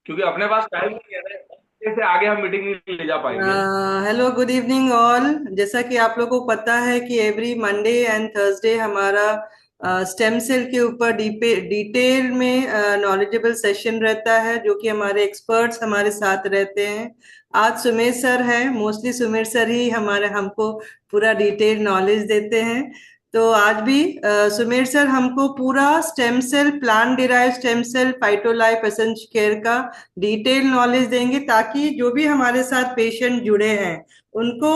क्योंकि अपने पास टाइम नहीं है ना, इससे आगे हम मीटिंग नहीं ले जा पाएंगे। Hello, good evening all. जैसा कि आप लोगों को पता है कि एवरी मंडे एंड थर्सडे हमारा स्टेम सेल के ऊपर डिटेल में नॉलेजेबल सेशन रहता है, जो कि हमारे एक्सपर्ट्स हमारे साथ रहते हैं। आज सुमेर सर हैं, मोस्टली सुमेर सर ही हमारे हमको पूरा डिटेल नॉलेज देते हैं। तो आज भी सुमेर सर हमको पूरा stem cell, plant derived stem cell, Phytolife essential care का डिटेल नॉलेज देंगे, ताकि जो भी हमारे साथ पेशेंट जुड़े हैं उनको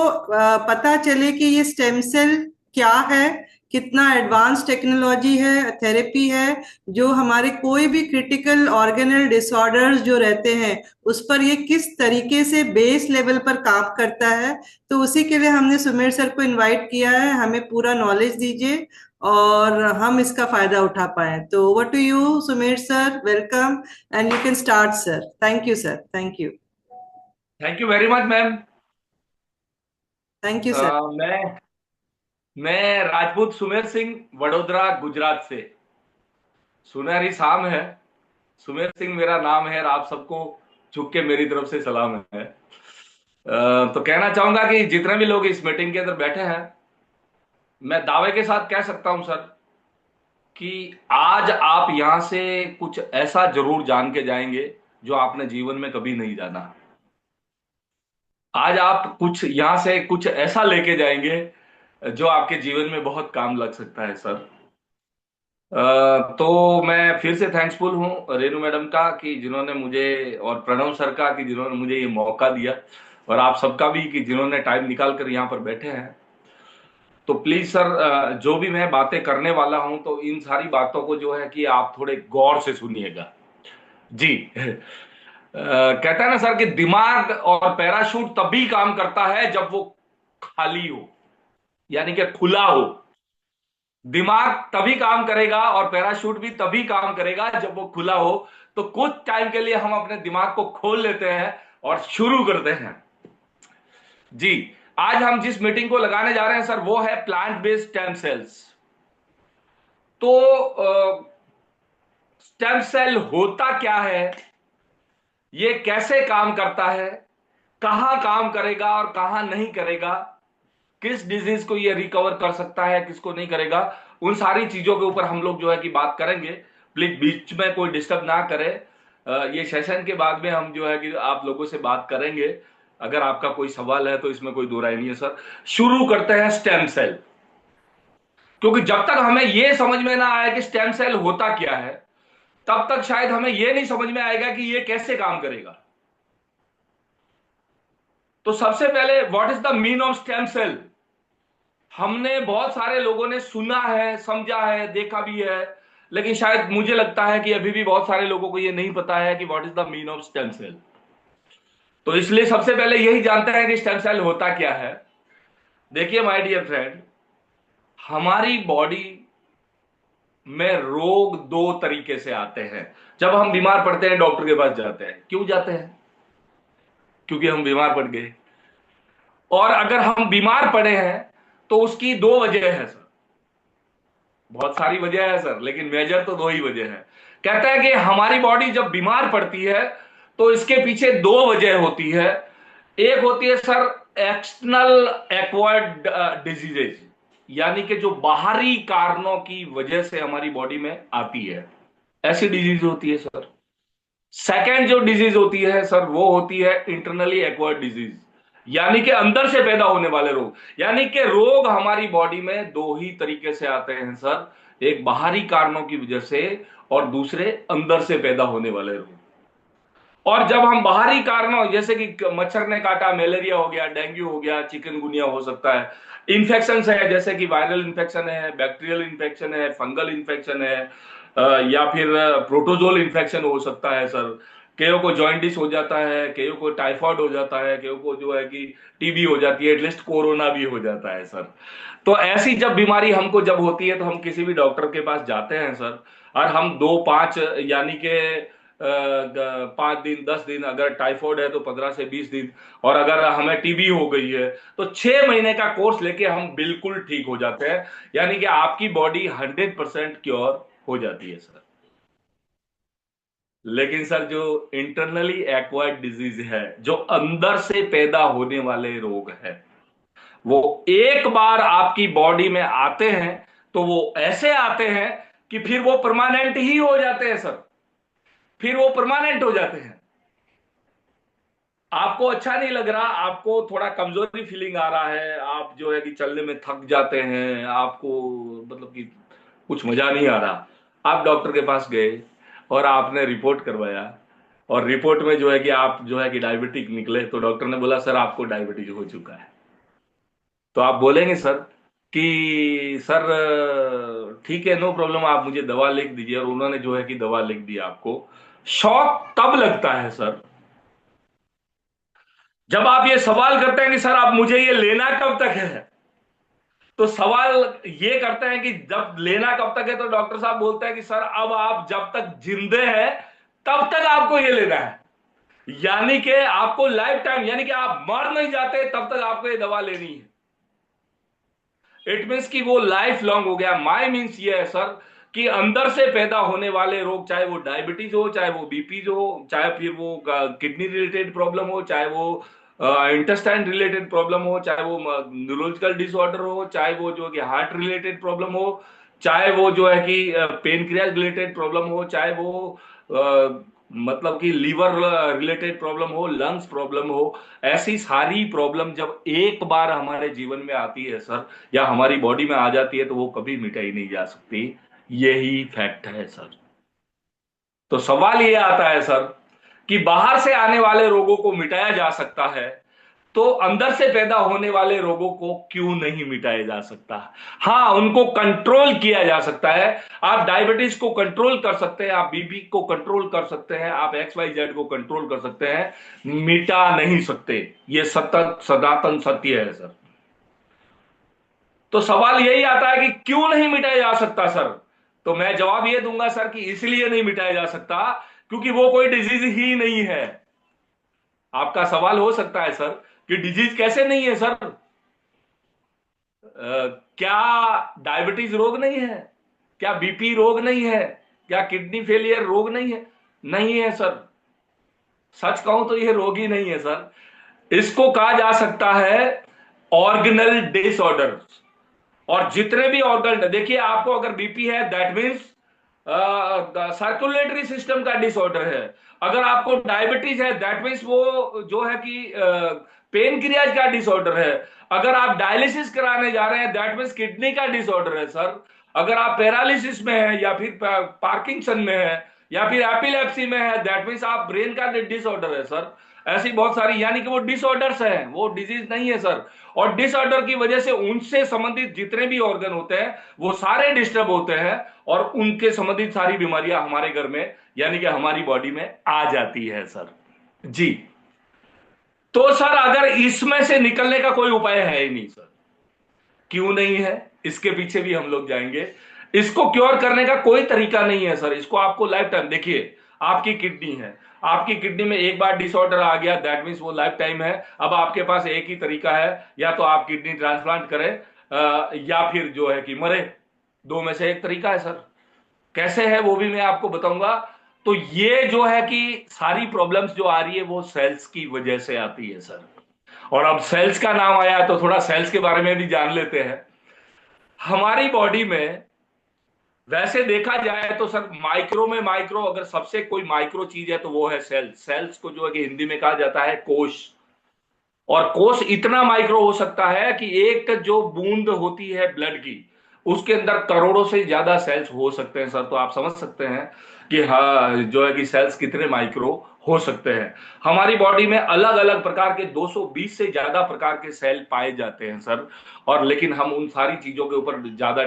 पता चले कि ये स्टेम सेल क्या है, कितना एडवांस टेक्नोलॉजी है, थेरेपी है, जो हमारे कोई भी क्रिटिकल ऑर्गेनल डिसऑर्डर्स जो रहते हैं उस पर ये किस तरीके से बेस लेवल पर काम करता है। तो उसी के लिए हमने सुमेर सर को इनवाइट किया है, हमें पूरा नॉलेज दीजिए और हम इसका फायदा उठा पाए। तो over to you Sumer sir, welcome and you can start, sir. Thank you, sir. Thank you. Thank you very much ma'am. Thank you, sir. मैं राजपूत सुमेर सिंह, वडोदरा गुजरात से। सुनहरी शाम है। सुमेर सिंह मेरा नाम है और आप सबको झुक के मेरी तरफ से सलाम है। तो कहना चाहूंगा कि जितने भी लोग इस मीटिंग के अंदर बैठे हैं, मैं दावे के साथ कह सकता हूं सर कि आज आप यहां से कुछ ऐसा जरूर जान के जाएंगे जो आपने जीवन में कभी नहीं जाना। आज आप कुछ यहां से कुछ ऐसा लेके जाएंगे जो आपके जीवन में बहुत काम लग सकता है सर। तो मैं फिर से थैंक्सफुल हूँ रेनू मैडम का कि जिन्होंने मुझे, और प्रणव सर का कि जिन्होंने मुझे ये मौका दिया, और आप सबका भी कि जिन्होंने टाइम निकाल कर यहाँ पर बैठे हैं। तो प्लीज सर, जो भी मैं बातें करने वाला हूं तो इन सारी बातों को जो है कि आप थोड़े गौर से सुनिएगा जी। कहता है ना सर कि दिमाग और पैराशूट तभी काम करता है जब वो खाली हो, यानी कि खुला हो। दिमाग तभी काम करेगा और पैराशूट भी तभी काम करेगा जब वो खुला हो। तो कुछ टाइम के लिए हम अपने दिमाग को खोल लेते हैं और शुरू करते हैं जी। आज हम जिस मीटिंग को लगाने जा रहे हैं सर, वो है प्लांट बेस्ड स्टेम सेल्स। तो स्टेम सेल होता क्या है, ये कैसे काम करता है, कहां काम करेगा और कहां नहीं करेगा, किस डिजीज को ये रिकवर कर सकता है, किसको नहीं करेगा, उन सारी चीजों के ऊपर हम लोग जो है कि बात करेंगे। प्लीज बीच में कोई डिस्टर्ब ना करे। ये सेशन के बाद में हम जो है कि आप लोगों से बात करेंगे। अगर आपका कोई सवाल है तो इसमें कोई दो राय नहीं है सर। शुरू करते हैं स्टेम सेल। क्योंकि जब तक हमें यह समझ में ना आए कि स्टेम सेल होता क्या है, तब तक शायद हमें यह नहीं समझ में आएगा कि यह कैसे काम करेगा। तो सबसे पहले, what is the mean of stem cell. हमने बहुत सारे लोगों ने सुना है, समझा है, देखा भी है, लेकिन शायद मुझे लगता है कि अभी भी बहुत सारे लोगों को यह नहीं पता है कि what is the mean of stem cell. तो इसलिए सबसे पहले यही जानते हैं कि स्टेम सेल होता क्या है। देखिए माय डियर फ्रेंड, हमारी बॉडी में रोग दो तरीके से आते हैं। जब हम बीमार पड़ते हैं, डॉक्टर के पास जाते हैं। क्यों जाते हैं? क्योंकि हम बीमार पड़ गए। और अगर हम बीमार पड़े हैं तो उसकी दो वजह है सर। बहुत सारी वजह है सर, लेकिन मेजर तो दो ही वजह है। कहता है कि हमारी बॉडी जब बीमार पड़ती है तो इसके पीछे दो वजह होती है। एक होती है सर एक्सटर्नल एक्वायर्ड डिजीजेज, यानी कि जो बाहरी कारणों की वजह से हमारी बॉडी में आती है, ऐसी डिजीज होती है सर। सेकेंड जो डिजीज होती है सर, वो होती है इंटरनली एक्वायर्ड डिजीज, यानी कि अंदर से पैदा होने वाले रोग। यानी कि रोग हमारी बॉडी में दो ही तरीके से आते हैं सर, एक बाहरी कारणों की वजह से और दूसरे अंदर से पैदा होने वाले रोग। और जब हम बाहरी कारणों, जैसे कि मच्छर ने काटा, मलेरिया हो गया, डेंगू हो गया, चिकनगुनिया हो सकता है, इन्फेक्शन है जैसे कि वायरल इन्फेक्शन है, बैक्टीरियल इन्फेक्शन है, फंगल इन्फेक्शन है, या फिर प्रोटोजोल इन्फेक्शन हो सकता है सर। केयों को जॉइंटिस हो जाता है, केयों को टाइफॉइड हो जाता है, केयों को जो है कि टीबी हो जाती है, एटलीस्ट कोरोना भी हो जाता है सर। तो ऐसी जब बीमारी हमको जब होती है तो हम किसी भी डॉक्टर के पास जाते हैं सर। और हम दो पांच, यानी कि 5 दिन 10 दिन, अगर टाइफॉइड है तो 15 से 20 दिन, और अगर हमें टीबी हो गई है तो 6 महीने का कोर्स लेके हम बिल्कुल ठीक हो जाते हैं। यानी कि आपकी बॉडी 100% क्योर हो जाती है सर। लेकिन सर जो इंटरनली एक्वायर्ड डिजीज है, जो अंदर से पैदा होने वाले रोग है, वो एक बार आपकी बॉडी में आते हैं तो वो ऐसे आते हैं कि फिर वो परमानेंट ही हो जाते हैं सर। फिर वो परमानेंट हो जाते हैं। आपको अच्छा नहीं लग रहा, आपको थोड़ा कमजोरी फीलिंग आ रहा है, आप जो है कि चलने में थक जाते हैं, आपको मतलब कि कुछ मजा नहीं आ रहा, आप डॉक्टर के पास गए और आपने रिपोर्ट करवाया, और रिपोर्ट में जो है कि आप जो है कि डायबिटिक निकले, तो डॉक्टर ने बोला सर आपको डायबिटीज हो चुका है। तो आप बोलेंगे सर कि सर ठीक है, नो प्रॉब्लम, आप मुझे दवा लिख दीजिए, और उन्होंने जो है कि दवा लिख दी आपको। शॉक तब लगता है सर जब आप ये सवाल करते हैं कि सर अब मुझे ये लेना कब तक है। तो सवाल ये करते हैं कि जब लेना कब तक है, तो डॉक्टर साहब बोलते हैं कि सर अब आप जब तक जिंदे हैं तब तक आपको ये लेना है। यानी कि आपको लाइफ टाइम, यानी कि आप मर नहीं जाते तब तक आपको ये दवा लेनी है। इट मीन्स कि वो लाइफ लॉन्ग हो गया। माई मीन्स ये है सर कि अंदर से पैदा होने वाले रोग, चाहे वो डायबिटीज हो, चाहे वो बीपी हो, चाहे फिर वो किडनी रिलेटेड प्रॉब्लम हो, चाहे वो इंटेस्टाइन रिलेटेड प्रॉब्लम हो, चाहे वो न्यूरोलॉजिकल डिसऑर्डर हो, चाहे वो जो कि हार्ट रिलेटेड प्रॉब्लम हो, चाहे वो जो है कि पेनक्रियाज रिलेटेड प्रॉब्लम हो, चाहे वो मतलब कि लीवर रिलेटेड प्रॉब्लम हो, लंग्स प्रॉब्लम हो, ऐसी सारी प्रॉब्लम जब एक बार हमारे जीवन में आती है सर, या हमारी बॉडी में आ जाती है, तो वो कभी मिटाई नहीं जा सकती। यही फैक्ट है सर। तो सवाल ये आता है सर कि बाहर से आने वाले रोगों को मिटाया जा सकता है, तो अंदर से पैदा होने वाले रोगों को क्यों नहीं मिटाया जा सकता। हाँ, उनको कंट्रोल किया जा सकता है। आप डायबिटीज को कंट्रोल कर सकते हैं, आप बीपी को कंट्रोल कर सकते हैं, आप एक्स वाई जेड को कंट्रोल कर सकते हैं, मिटा नहीं सकते। ये सतत सनातन सत्य है सर। तो सवाल यही आता है कि क्यों नहीं मिटाया जा सकता सर। तो मैं जवाब ये दूंगा सर कि इसलिए नहीं मिटाया जा सकता क्योंकि वो कोई डिजीज ही नहीं है। आपका सवाल हो सकता है सर कि डिजीज कैसे नहीं है सर, क्या डायबिटीज रोग नहीं है, क्या बीपी रोग नहीं है, क्या किडनी फेलियर रोग नहीं है? नहीं है सर। सच कहूं तो ये रोग ही नहीं है सर। इसको कहा जा सकता है ऑर्गेनल डिसऑर्डर। और जितने भी ऑर्गन, देखिए आपको अगर बीपी है दैट मीन्स सर्कुलेटरी सिस्टम का डिसऑर्डर है। अगर आपको डायबिटीज है दैट मीन्स वो जो है कि पेनक्रियाज का डिसऑर्डर है। अगर आप डायलिसिस कराने जा रहे हैं दैट मीन्स किडनी का डिसऑर्डर है सर। अगर आप पैरालिसिस में है, या फिर पार्किंसन में है, या फिर एपिलेप्सी में है दैट मीन्स आप ब्रेन का डिसऑर्डर है सर। ऐसी बहुत सारी, यानी कि वो डिसऑर्डर्स हैं, वो डिजीज नहीं है सर। और डिसऑर्डर की वजह से उनसे संबंधित जितने भी ऑर्गन होते हैं वो सारे डिस्टर्ब होते हैं, और उनके संबंधित सारी बीमारियां हमारे घर में, यानी कि हमारी बॉडी में आ जाती है सर। जी। तो सर अगर इसमें से निकलने का कोई उपाय है ही नहीं सर। क्यों नहीं है, इसके पीछे भी हम लोग जाएंगे। इसको क्योर करने का कोई तरीका नहीं है सर। इसको आपको लाइफ टाइम, देखिए आपकी किडनी है, आपकी किडनी में एक बार डिसऑर्डर आ गया दैट मीन्स वो लाइफ टाइम है। अब आपके पास एक ही तरीका है, या तो आप किडनी ट्रांसप्लांट करें या फिर जो है कि मरे। दो में से एक तरीका है सर। कैसे है वो भी मैं आपको बताऊंगा। तो ये जो है कि सारी प्रॉब्लम्स जो आ रही है वो सेल्स की वजह से आती है सर। और अब सेल्स का नाम आया तो थोड़ा सेल्स के बारे में भी जान लेते हैं। हमारी बॉडी में वैसे देखा जाए तो सर माइक्रो में माइक्रो, अगर सबसे कोई माइक्रो चीज है तो वो है सेल्स। सेल्स को जो है कि हिंदी में कहा जाता है कोश। और कोश इतना माइक्रो हो सकता है कि एक जो बूंद होती है ब्लड की, उसके अंदर करोड़ों से ज्यादा सेल्स हो सकते हैं सर। तो आप समझ सकते हैं कि हाँ जो है कि सेल्स कितने माइक्रो हो सकते हैं। हमारी बॉडी में अलग अलग प्रकार के 220 से ज्यादा प्रकार के सेल पाए जाते हैं सर। और लेकिन हम उन सारी चीजों के ऊपर ज्यादा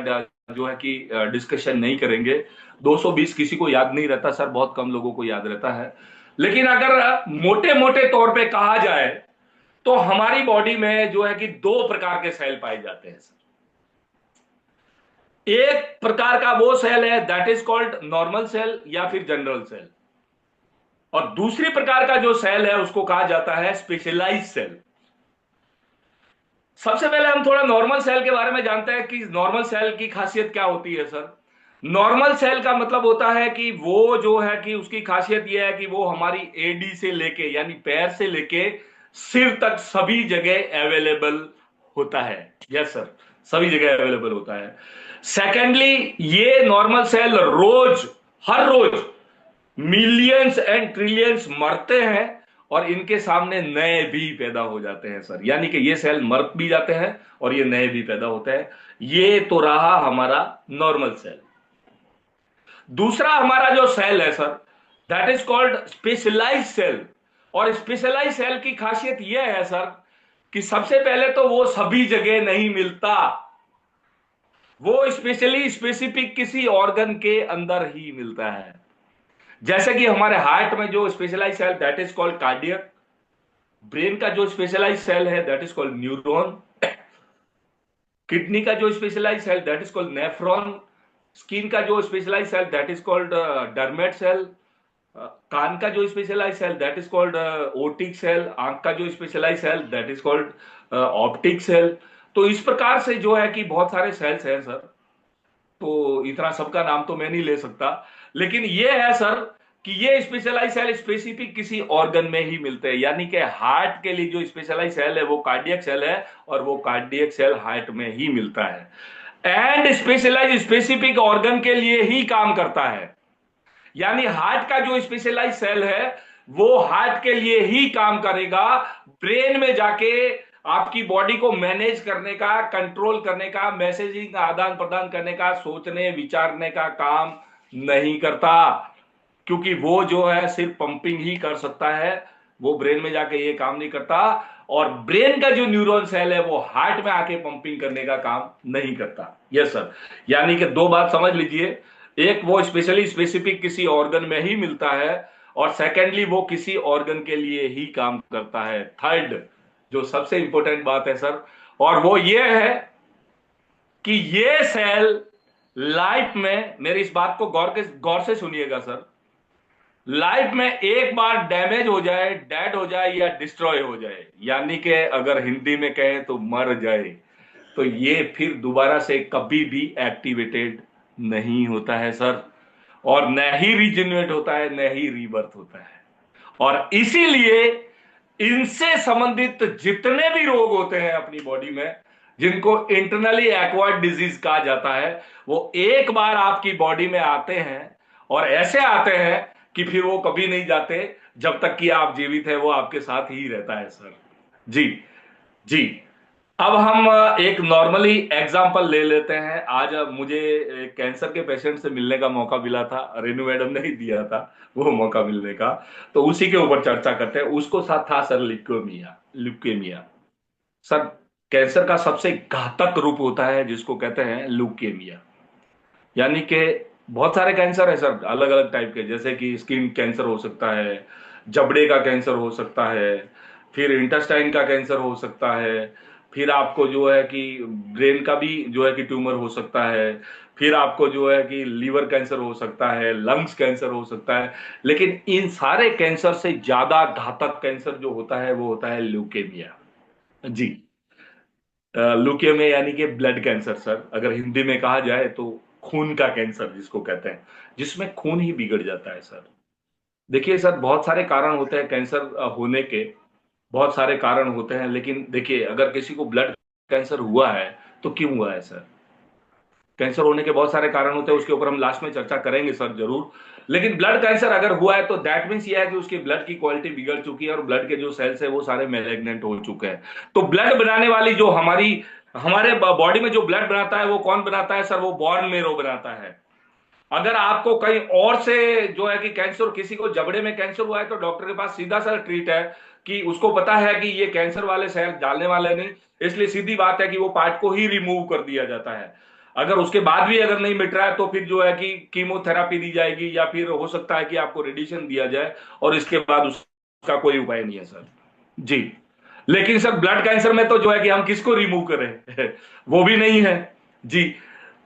जो है कि डिस्कशन नहीं करेंगे। 220 किसी को याद नहीं रहता सर, बहुत कम लोगों को याद रहता है। लेकिन अगर मोटे मोटे तौर पे कहा जाए तो हमारी बॉडी में जो है कि दो प्रकार के सेल पाए जाते हैं सर। एक प्रकार का वो सेल है that is called normal cell या फिर जनरल सेल, और दूसरी प्रकार का जो सेल है उसको कहा जाता है स्पेशलाइज्ड सेल। सबसे पहले हम थोड़ा नॉर्मल सेल के बारे में जानते हैं कि नॉर्मल सेल की खासियत क्या होती है सर। नॉर्मल सेल का मतलब होता है कि वो जो है कि उसकी खासियत यह है कि वो हमारी एडी से लेके यानी पैर से लेके सिर तक सभी जगह अवेलेबल होता है। यस सर, सभी जगह अवेलेबल होता है। सेकेंडली, ये नॉर्मल सेल रोज, हर रोज मिलियंस एंड ट्रिलियंस मरते हैं और इनके सामने नए भी पैदा हो जाते हैं सर। यानी कि ये सेल मर भी जाते हैं और ये नए भी पैदा होते हैं। ये तो रहा हमारा नॉर्मल सेल। दूसरा हमारा जो सेल है sir, that is called specialize cell. और स्पेशलाइज सेल की खासियत यह है सर कि सबसे पहले तो वो सभी जगह नहीं मिलता, वो स्पेशली स्पेसिफिक किसी ऑर्गन के अंदर ही मिलता है। जैसे कि हमारे हार्ट में जो specialise cell that is called cardiac, brain का जो स्पेशलाइज सेल है that is called neuron, kidney का जो specialise cell that is called nephron, skin का जो specialise cell that is called dermal cell, कान का जो specialise cell that is called otic cell, आंख का जो specialise cell that is called optic cell. तो इस प्रकार से जो है कि बहुत सारे सेल्स हैं सर। तो इतना सबका नाम तो मैं नहीं ले सकता, लेकिन ये है सर कि ये स्पेशलाइज सेल स्पेसिफिक किसी ऑर्गन में ही मिलते हैं। यानी कि हार्ट के लिए जो स्पेशलाइज सेल है वो कार्डियक सेल है और वो कार्डियक सेल हार्ट में ही मिलता है एंड स्पेशलाइज स्पेसिफिक ऑर्गन के लिए ही काम करता है। यानी हार्ट का जो स्पेशलाइज सेल है वो हार्ट के लिए ही काम करेगा, ब्रेन में जाके आपकी बॉडी को मैनेज करने का, कंट्रोल करने का, मैसेजिंग का आदान प्रदान करने का, सोचने विचारने का काम नहीं करता। क्योंकि वो जो है सिर्फ पंपिंग ही कर सकता है, वो ब्रेन में जाके ये काम नहीं करता। और ब्रेन का जो न्यूरॉन सेल है वो हार्ट में आके पंपिंग करने का काम नहीं करता। यस सर, यानी कि दो बात समझ लीजिए, एक वो स्पेशली स्पेसिफिक किसी ऑर्गन में ही मिलता है और सेकेंडली वो किसी ऑर्गन के लिए ही काम करता है। थर्ड जो सबसे इंपॉर्टेंट बात है सर, और वो ये है कि ये सेल लाइफ में, मेरी इस बात को गौर से सुनिएगा सर, लाइफ में एक बार डैमेज हो जाए, डेड हो जाए या डिस्ट्रॉय हो जाए, यानी कि अगर हिंदी में कहें तो मर जाए, तो ये फिर दोबारा से कभी भी एक्टिवेटेड नहीं होता है सर, और न ही रीजनरेट होता है न ही रीबर्थ होता है। और इसीलिए इनसे संबंधित जितने भी रोग होते हैं अपनी बॉडी में, जिनको इंटरनली एक्वायर्ड डिजीज कहा जाता है, वो एक बार आपकी बॉडी में आते हैं और ऐसे आते हैं कि फिर वो कभी नहीं जाते, जब तक कि आप जीवित है वो आपके साथ ही रहता है सर। जी जी। अब हम एक नॉर्मली एग्जांपल ले लेते हैं। आज मुझे कैंसर के पेशेंट से मिलने का मौका मिला था, रेनू मैडम ने ही दिया था वो मौका मिलने का, तो उसी के ऊपर चर्चा करते हैं। उसको साथ था sir leukaemia. Leukaemia sir cancer का सबसे घातक रूप होता है जिसको कहते हैं ल्यूकेमिया। यानी कि बहुत सारे कैंसर है सर अलग अलग टाइप के, जैसे कि स्किन कैंसर हो सकता है, जबड़े का कैंसर हो सकता है, फिर इंटेस्टाइन का कैंसर हो सकता है, फिर आपको जो है कि ब्रेन का भी जो है कि ट्यूमर हो सकता है, फिर आपको जो है कि लीवर कैंसर हो सकता है, लंग्स कैंसर हो सकता है। लेकिन इन सारे कैंसर से ज्यादा घातक कैंसर जो होता है वो होता है ल्यूकेमिया। जी। ल्यूकेमिया यानी कि ब्लड कैंसर सर, अगर हिंदी में कहा जाए तो खून का कैंसर जिसको कहते हैं, जिसमें खून ही बिगड़ जाता है सर। देखिए सर बहुत सारे कारण होते हैं कैंसर होने के, बहुत सारे कारण होते हैं, लेकिन देखिए अगर किसी को ब्लड कैंसर हुआ है तो क्यों हुआ है सर। कैंसर होने के बहुत सारे कारण होते हैं, उसके ऊपर हम लास्ट में चर्चा करेंगे सर जरूर। लेकिन ब्लड कैंसर अगर हुआ है तो दैट मीन्स ये है कि उसकी ब्लड की क्वालिटी बिगड़ चुकी है और ब्लड के जो सेल्स है वो सारे मैलिग्नेंट हो चुके हैं। तो ब्लड बनाने वाली जो हमारे बॉडी में जो ब्लड बनाता है वो कौन बनाता है सर, वो बॉर्न मेरो बनाता है। अगर आपको कहीं और से जो है कि कैंसर, किसी को जबड़े में कैंसर हुआ है तो डॉक्टर के पास सीधा सा ट्रीट है कि उसको पता है कि ये कैंसर वाले सेल डालने वाले नहीं, इसलिए सीधी बात है कि वो पार्ट को ही रिमूव कर दिया जाता है। अगर उसके बाद भी अगर नहीं मिट रहा है तो फिर जो है कि कीमोथेरापी दी जाएगी या फिर हो सकता है कि आपको रेडिएशन दिया जाए, और इसके बाद उसका कोई उपाय नहीं है सर। जी। लेकिन सर ब्लड कैंसर में तो जो है कि हम किसको रिमूव करें वो भी नहीं है। जी।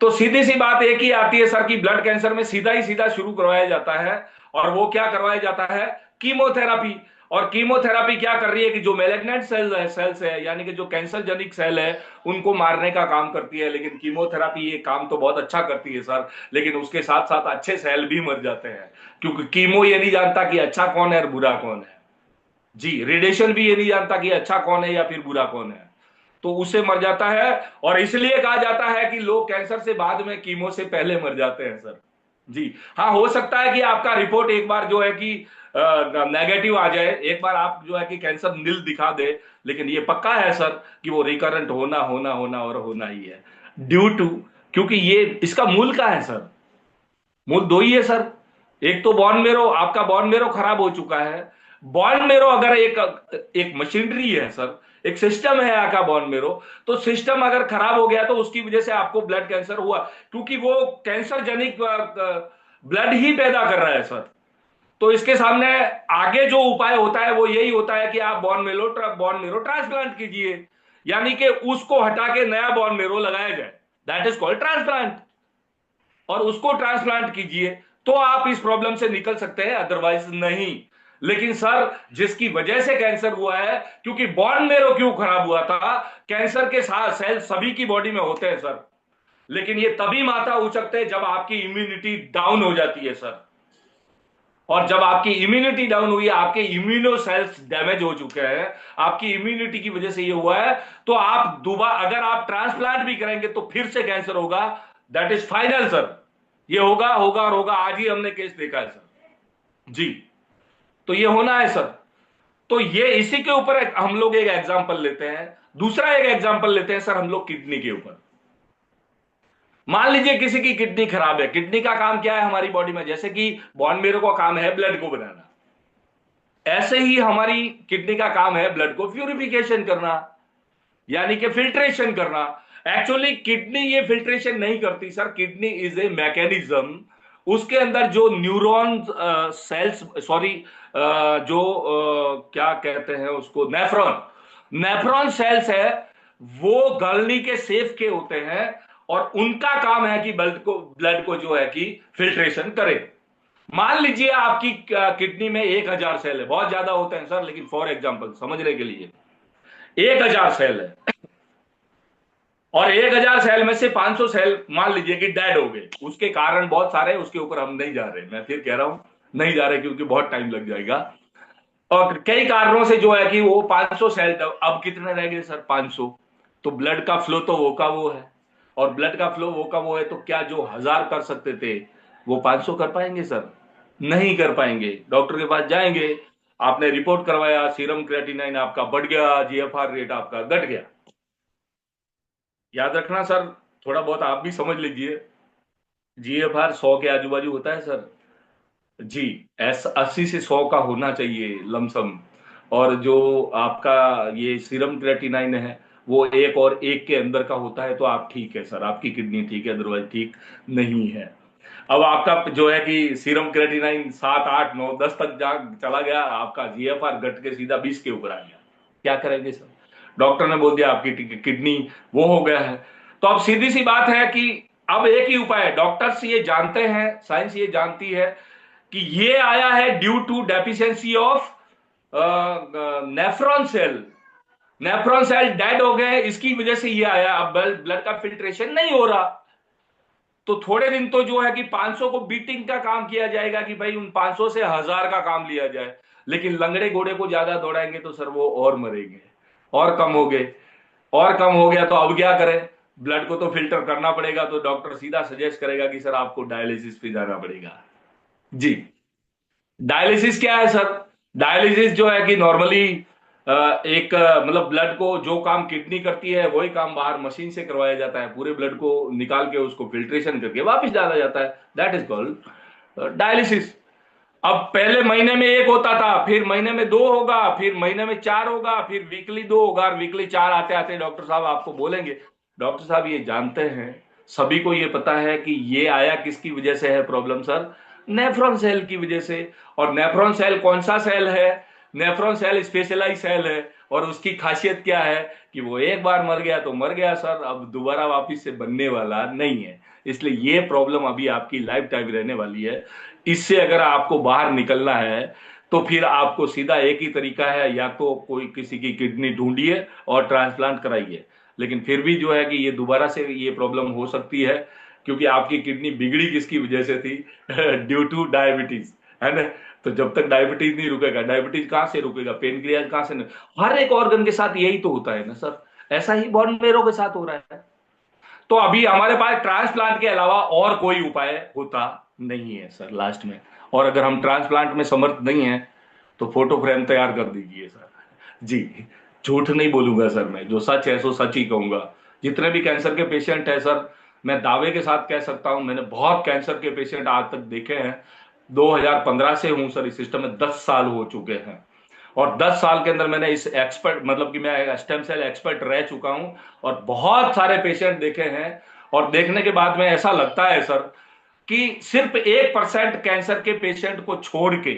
तो सीधी सी बात एक ही आती है सर कि ब्लड कैंसर में सीधा ही सीधा शुरू करवाया जाता है, और वो क्या करवाया जाता है, कीमोथेरापी। और कीमोथेरापी क्या कर रही है कि जो मेलेग्नेंट सेल्स है यानी कि जो कैंसर जनिक सेल है उनको मारने का काम करती है। लेकिन कीमोथेरापी ये काम तो बहुत अच्छा करती है सर, लेकिन उसके साथ साथ अच्छे सेल भी मर जाते हैं, क्योंकि कीमो ये नहीं जानता कि अच्छा कौन है और बुरा कौन है। जी, रेडिएशन भी ये नहीं जानता कि अच्छा कौन है या फिर बुरा कौन है, तो उससे मर जाता है। और इसलिए कहा जाता है कि लोग कैंसर से बाद में कीमो से पहले मर जाते हैं सर। जी हाँ, हो सकता है कि आपका रिपोर्ट एक बार जो है कि नेगेटिव आ जाए, एक बार आप जो है कि कैंसर नील दिखा दे, लेकिन ये पक्का है सर कि वो रिकरेंट होना होना होना और होना ही है, ड्यू टू, क्योंकि ये इसका मूल का है सर। मूल दो ही है सर। एक तो बॉन मेरो, आपका बॉन मेरो खराब हो चुका है। बॉन मेरो अगर एक एक मशीनरी है सर, एक सिस्टम है आपका बॉन मेरो, तो सिस्टम अगर खराब हो गया तो उसकी वजह से आपको ब्लड कैंसर हुआ, क्योंकि वो कैंसर जनिक ब्लड ही पैदा कर रहा है सर। तो इसके सामने आगे जो उपाय होता है वो यही होता है कि आप बॉन मेरो ट्रांसप्लांट कीजिए, यानी कि उसको हटा के नया बॉन मेरो लगाया जाए, दैट इज कॉल्ड ट्रांसप्लांट। और उसको ट्रांसप्लांट कीजिए तो आप इस प्रॉब्लम से निकल सकते हैं, अदरवाइज नहीं। लेकिन सर जिसकी वजह से कैंसर हुआ है, क्योंकि बॉन मेरो क्यों खराब हुआ था, कैंसर के साथ सेल सभी की बॉडी में होते हैं सर, लेकिन ये तभी माथा उचकते हैं जब आपकी इम्यूनिटी डाउन हो जाती है सर। और जब आपकी इम्यूनिटी डाउन हुई, आपके इम्यूनो सेल्स डैमेज हो चुके हैं, आपकी इम्यूनिटी की वजह से ये हुआ है, तो आप दोबारा अगर आप ट्रांसप्लांट भी करेंगे तो फिर से कैंसर होगा, दैट इज फाइनल सर। ये होगा होगा और होगा, आज ही हमने केस देखा है सर। जी, तो ये होना है सर। तो ये इसी के ऊपर हम लोग एक एग्जांपल लेते हैं, दूसरा एक एग्जांपल लेते हैं सर हम लोग किडनी के ऊपर। मान लीजिए किसी की किडनी खराब है। किडनी का काम क्या है हमारी बॉडी में, जैसे कि बॉन मेरो का काम है ब्लड को बनाना, ऐसे ही हमारी किडनी का काम है ब्लड को प्यूरिफिकेशन करना, यानी कि फिल्ट्रेशन करना। एक्चुअली किडनी ये फिल्ट्रेशन नहीं करती sir, kidney is a mechanism. उसके अंदर जो न्यूरॉन सेल्स, सॉरी, जो क्या कहते हैं उसको, नेफ्रॉन, नेफ्रॉन सेल्स है, वो गलनी के सेफ के होते हैं, और उनका काम है कि ब्लड को जो है कि फिल्ट्रेशन करे। मान लीजिए आपकी किडनी में 1,000 सेल है, बहुत ज्यादा होते हैं सर, लेकिन फॉर एग्जाम्पल समझने के लिए 1,000 सेल है, और 1,000 सेल में से 500 सेल मान लीजिए कि डेड हो गए। उसके कारण बहुत सारे, उसके ऊपर हम नहीं जा रहे, मैं फिर कह रहा हूं नहीं जा रहे क्योंकि बहुत टाइम लग जाएगा। और कई कारणों से जो है कि वो 500 सेल, अब कितने रह गए सर, 500। तो ब्लड का फ्लो तो वो का वो है, और ब्लड का फ्लो वो का वो है, तो क्या जो 1,000 कर सकते थे वो 500 कर पाएंगे सर? नहीं कर पाएंगे। डॉक्टर के पास जाएंगे, आपने रिपोर्ट करवाया, सीरम क्रेटिनाइन आपका बढ़ गया, जीएफआर रेट आपका घट गया। याद रखना सर, थोड़ा बहुत आप भी समझ लीजिए, जीएफआर 100 के आजू बाजू होता है सर। जी, 80 से 100 का होना चाहिए लमसम। और जो आपका ये सीरम क्रेटिनाइन है वो 1 और 1 के अंदर का होता है, तो आप ठीक है सर, आपकी किडनी ठीक है, अदरवाइज ठीक नहीं है। अब आपका जो है कि सीरम क्रेटिनाइन 7, 8, 9, 10 तक जा चला गया, आपका जीएफआर घट के सीधा 20 के ऊपर आ गया, क्या करेंगे सर? डॉक्टर ने बोल दिया आपकी किडनी वो हो गया है। तो अब सीधी सी बात है कि अब एक ही उपाय है, डॉक्टर्स ये जानते हैं, साइंस ये जानती है कि ये आया है due to deficiency of nephron cell. Nephron cell dead हो गए, इसकी वजह से ये आया। अब ब्लड का फिल्ट्रेशन नहीं हो रहा, तो थोड़े दिन तो जो है कि 500 को बीटिंग का काम किया जाएगा कि भाई उन 500 से 1,000 का काम लिया जाए, लेकिन लंगड़े घोड़े को ज्यादा दौड़ाएंगे तो सर वो और मरेंगे, और कम हो गए, और कम हो गया तो अब क्या करें? ब्लड को तो फिल्टर करना पड़ेगा, तो डॉक्टर सीधा सजेस्ट करेगा कि सर आपको डायलिसिस पे जाना पड़ेगा। जी, डायलिसिस क्या है सर? डायलिसिस जो है कि नॉर्मली एक मतलब ब्लड को जो काम किडनी करती है वही काम बाहर मशीन से करवाया जाता है, पूरे ब्लड को निकाल के उसको फिल्ट्रेशन करके वापस डाला जाता है, दैट इज कॉल्ड डायलिसिस। अब पहले महीने में एक होता था, फिर महीने में दो होगा, फिर महीने में चार होगा, फिर वीकली दो होगा, और वीकली चार आते आते डॉक्टर साहब आपको बोलेंगे। डॉक्टर साहब ये जानते हैं, सभी को ये पता है कि ये आया किसकी वजह से है प्रॉब्लम सर? नेफ्रॉन सेल की वजह से। और नेफ्रॉन सेल कौन सा सेल है? नेफ्रॉन सेल स्पेशलाइज सेल है, और उसकी खासियत क्या है कि वो एक बार मर गया तो मर गया सर, अब दोबारा वापिस से बनने वाला नहीं है। इसलिए ये प्रॉब्लम अभी आपकी लाइफ टाइम रहने वाली है। इससे अगर आपको बाहर निकलना है तो फिर आपको सीधा एक ही तरीका है, या तो कोई किसी की किडनी ढूंढिए और ट्रांसप्लांट कराइए। लेकिन फिर भी जो है कि ये दोबारा से ये प्रॉब्लम हो सकती है, क्योंकि आपकी किडनी बिगड़ी किसकी वजह से थी? ड्यू टू डायबिटीज, है ना? तो जब तक डायबिटीज नहीं रुकेगा, डायबिटीज कहां से रुकेगा, पेनक्रियाज कहां से नहीं? हर एक ऑर्गन के साथ यही तो होता है ना सर। ऐसा ही बोन मेरो के साथ हो रहा है। तो अभी हमारे पास ट्रांसप्लांट के अलावा और कोई उपाय होता नहीं है सर लास्ट में। और अगर हम ट्रांसप्लांट में समर्थ नहीं है तो फोटो फ्रेम तैयार कर दीजिए सर। जी, झूठ नहीं बोलूंगा सर, मैं जो सच है सो सच ही कहूंगा। जितने भी कैंसर के पेशेंट है सर, मैं दावे के साथ कह सकता हूं, मैंने बहुत कैंसर के पेशेंट आज तक देखे हैं। 2015 से हूं सर इस सिस्टम में, 10 साल हो चुके हैं। और 10 साल के अंदर मैंने इस एक्सपर्ट, मतलब कि मैं स्टेम सेल एक्सपर्ट रह चुका हूं और बहुत सारे पेशेंट देखे हैं। और देखने के बाद में ऐसा लगता है सर कि सिर्फ 1% कैंसर के पेशेंट को छोड़ के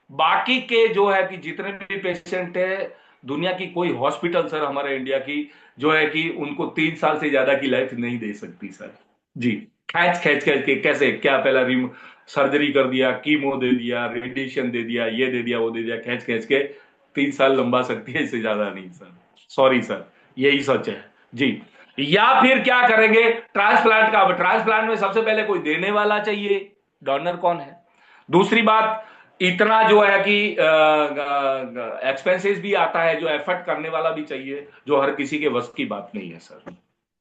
बाकी के जो है कि जितने भी पेशेंट है, दुनिया की कोई हॉस्पिटल सर हमारे इंडिया की जो है कि उनको 3 साल से ज्यादा की लाइफ नहीं दे सकती सर। जी, खैच खैच खैच के कैसे क्या, पहला रिम सर्जरी कर दिया, कीमो दे दिया, रेडिएशन दे दिया, ये दे दिया, वो दे दिया, खैच खैच के 3 साल लंबा सकती है, इससे ज्यादा नहीं सर। सॉरी सर, यही सच है। जी, या फिर क्या करेंगे ट्रांसप्लांट का? अब ट्रांसप्लांट में सबसे पहले कोई देने वाला चाहिए, डोनर कौन है? दूसरी बात, इतना जो है कि एक्सपेंसेस भी आता है, जो एफर्ट करने वाला भी चाहिए, जो हर किसी के बस की बात नहीं है सर।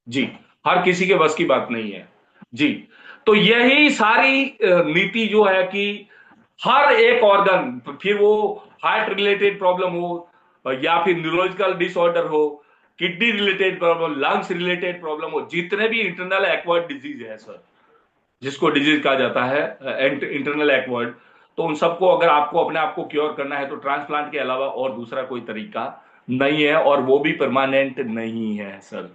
जी, हर किसी के बस की बात नहीं है। जी, तो यही सारी नीति जो है कि हर एक ऑर्गन, फिर वो हार्ट रिलेटेड प्रॉब्लम हो या फिर न्यूरोलॉजिकल डिसऑर्डर हो, kidney related problem, lungs related problem हो, जितने भी इंटरनल एक्वायर्ड डिजीज है सर, जिसको डिजीज कहा जाता है इंटरनल एक्वायर्ड, तो उन सबको अगर आपको अपने आप को क्योर करना है तो ट्रांसप्लांट के अलावा और दूसरा कोई तरीका नहीं है, और वो भी परमानेंट नहीं है सर।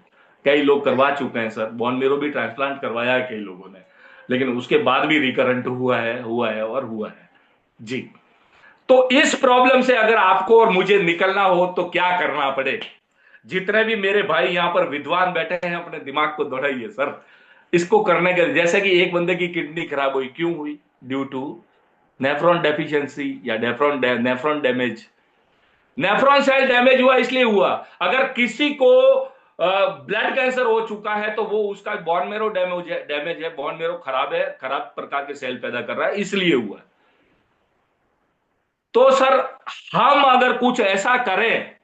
कई लोग करवा चुके हैं सर, बोन मेरो भी ट्रांसप्लांट करवाया है कई लोगों ने, लेकिन उसके बाद भी रिकरेंट हुआ है और हुआ है। जी, तो इस प्रॉब्लम से अगर आपको और मुझे निकलना हो तो क्या करना पड़े? जितने भी मेरे भाई यहां पर विद्वान बैठे हैं, अपने दिमाग को दौड़ाइए सर। इसको करने के लिए, जैसे कि एक बंदे की किडनी खराब हुई, क्यों हुई? ड्यू टू नेफ्रॉन डेफिशिएंसी या nephron damage. Nephron cell damage हुआ इसलिए हुआ। अगर किसी को ब्लड कैंसर हो चुका है तो वो उसका बॉन मेरो डैमेज है, बॉन मेरो खराब है, खराब प्रकार के सेल पैदा कर रहा है, इसलिए हुआ। तो सर, हम अगर कुछ ऐसा करें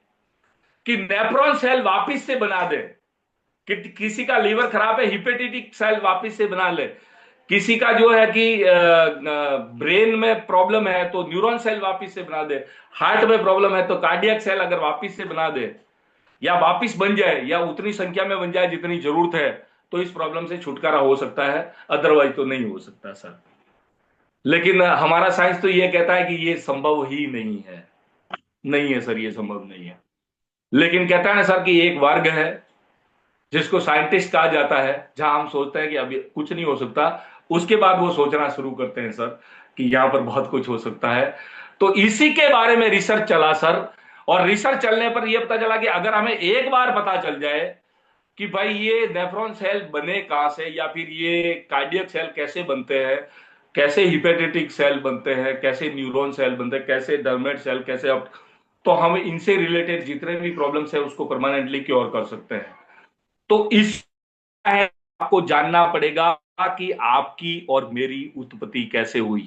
कि नेफ्रॉन सेल वापिस से बना दे, कि किसी का लीवर खराब है, हिपेटिटिक सेल वापिस से बना ले, किसी का जो है कि ब्रेन में प्रॉब्लम है तो न्यूरॉन सेल वापिस से बना दे, हार्ट में प्रॉब्लम है तो कार्डियक सेल अगर वापिस से बना दे, या वापिस बन जाए, या उतनी संख्या में बन जाए जितनी जरूरत है, तो इस प्रॉब्लम से छुटकारा हो सकता है, अदरवाइज तो नहीं हो सकता सर। लेकिन हमारा साइंस तो यह कहता है कि ये संभव ही नहीं है। नहीं है सर, ये संभव नहीं है। लेकिन कहता है ना सर कि एक वर्ग है जिसको साइंटिस्ट कहा जाता है, जहां हम सोचते हैं कि अभी कुछ नहीं हो सकता, उसके बाद वो सोचना शुरू करते हैं सर कि यहां पर बहुत कुछ हो सकता है। तो इसी के बारे में रिसर्च चला सर, और रिसर्च चलने पर यह पता चला कि अगर हमें एक बार पता चल जाए कि भाई ये नेफ्रॉन सेल बने कहां से, या फिर ये कार्डियक सेल कैसे बनते हैं, कैसे हिपेटिटिक सेल बनते हैं, कैसे न्यूरॉन सेल बनते हैं, कैसे डर्मेट सेल, कैसे, तो हम इनसे रिलेटेड जितने भी प्रॉब्लम्स है उसको परमानेंटली क्योर कर सकते हैं। तो इस आपको जानना पड़ेगा कि आपकी और मेरी उत्पत्ति कैसे हुई,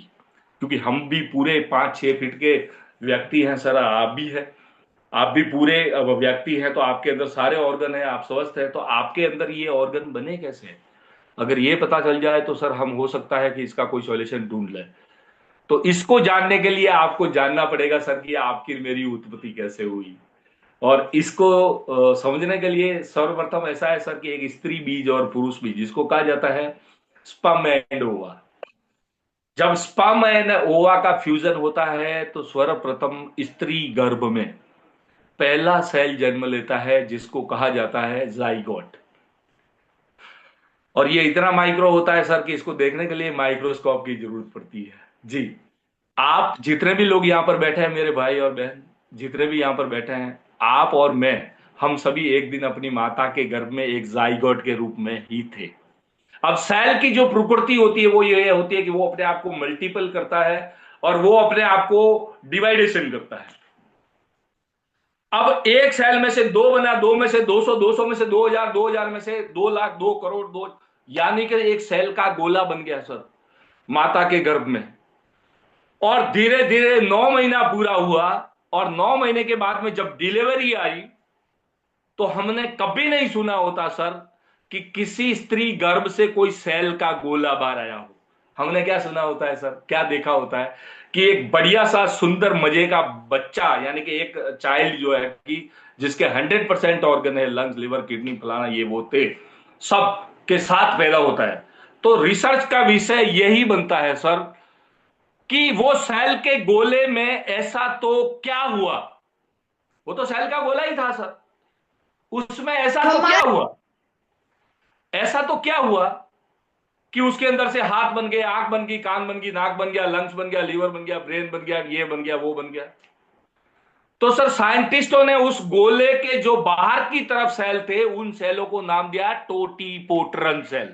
क्योंकि हम भी पूरे 5-6 फीट के व्यक्ति हैं सर, आप भी है, आप भी पूरे व्यक्ति हैं, तो आपके अंदर सारे ऑर्गन है, आप स्वस्थ है, तो आपके अंदर ये ऑर्गन बने कैसे? अगर ये पता चल जाए तो सर हम हो सकता है कि इसका कोई सॉल्यूशन ढूंढ ले। तो इसको जानने के लिए आपको जानना पड़ेगा सर कि आपकी मेरी उत्पत्ति कैसे हुई। और इसको समझने के लिए सर्वप्रथम ऐसा है सर कि एक स्त्री बीज और पुरुष बीज, जिसको कहा जाता है स्पर्म एंड ओवा। जब स्पर्म एंड ओवा का फ्यूजन होता है तो सर्वप्रथम स्त्री गर्भ में पहला सेल जन्म लेता है, जिसको कहा जाता है जाइगोट। और ये इतना माइक्रो होता है सर कि इसको देखने के लिए माइक्रोस्कोप की जरूरत पड़ती है। जी, आप जितने भी लोग यहां पर बैठे हैं, मेरे भाई और बहन जितने भी यहां पर बैठे हैं, आप और मैं, हम सभी एक दिन अपनी माता के गर्भ में एक जाइगोट के रूप में ही थे। अब सेल की जो प्रकृति होती है वो ये होती है कि वो अपने आप को मल्टीपल करता है, और वो अपने आप को डिवाइडेशन करता है। अब एक सेल में से दो बना, दो में से 200, 200 में से 2000, 2000 में से 2 लाख, 2 करोड़, दो, यानी कि एक सेल का गोला बन गया सर माता के गर्भ में। और धीरे धीरे 9 महीना पूरा हुआ, और 9 महीने के बाद में जब डिलीवरी आई, तो हमने कभी नहीं सुना होता सर कि किसी स्त्री गर्भ से कोई सेल का गोला बाहर आया हो। हमने क्या सुना होता है सर, क्या देखा होता है कि एक बढ़िया सा सुंदर मजे का बच्चा, यानी कि एक चाइल्ड जो है कि जिसके 100% ऑर्गन है, लंग्स, लिवर, किडनी, फलाना ये वो ते सब के साथ पैदा होता है। तो रिसर्च का विषय यही बनता है सर कि वो सेल के गोले में ऐसा तो क्या हुआ। वो तो सेल का गोला ही था सर, उसमें ऐसा तो क्या हुआ, ऐसा तो क्या हुआ कि उसके अंदर से हाथ बन गए, आंख बन गई, कान बन गई, नाक बन गया, लंग्स बन गया, लीवर बन गया, ब्रेन बन गया, ये बन गया, वो बन गया। तो सर साइंटिस्टों ने उस गोले के जो बाहर की तरफ सेल थे उन सेलों को नाम दिया टोटीपोटेरन सेल,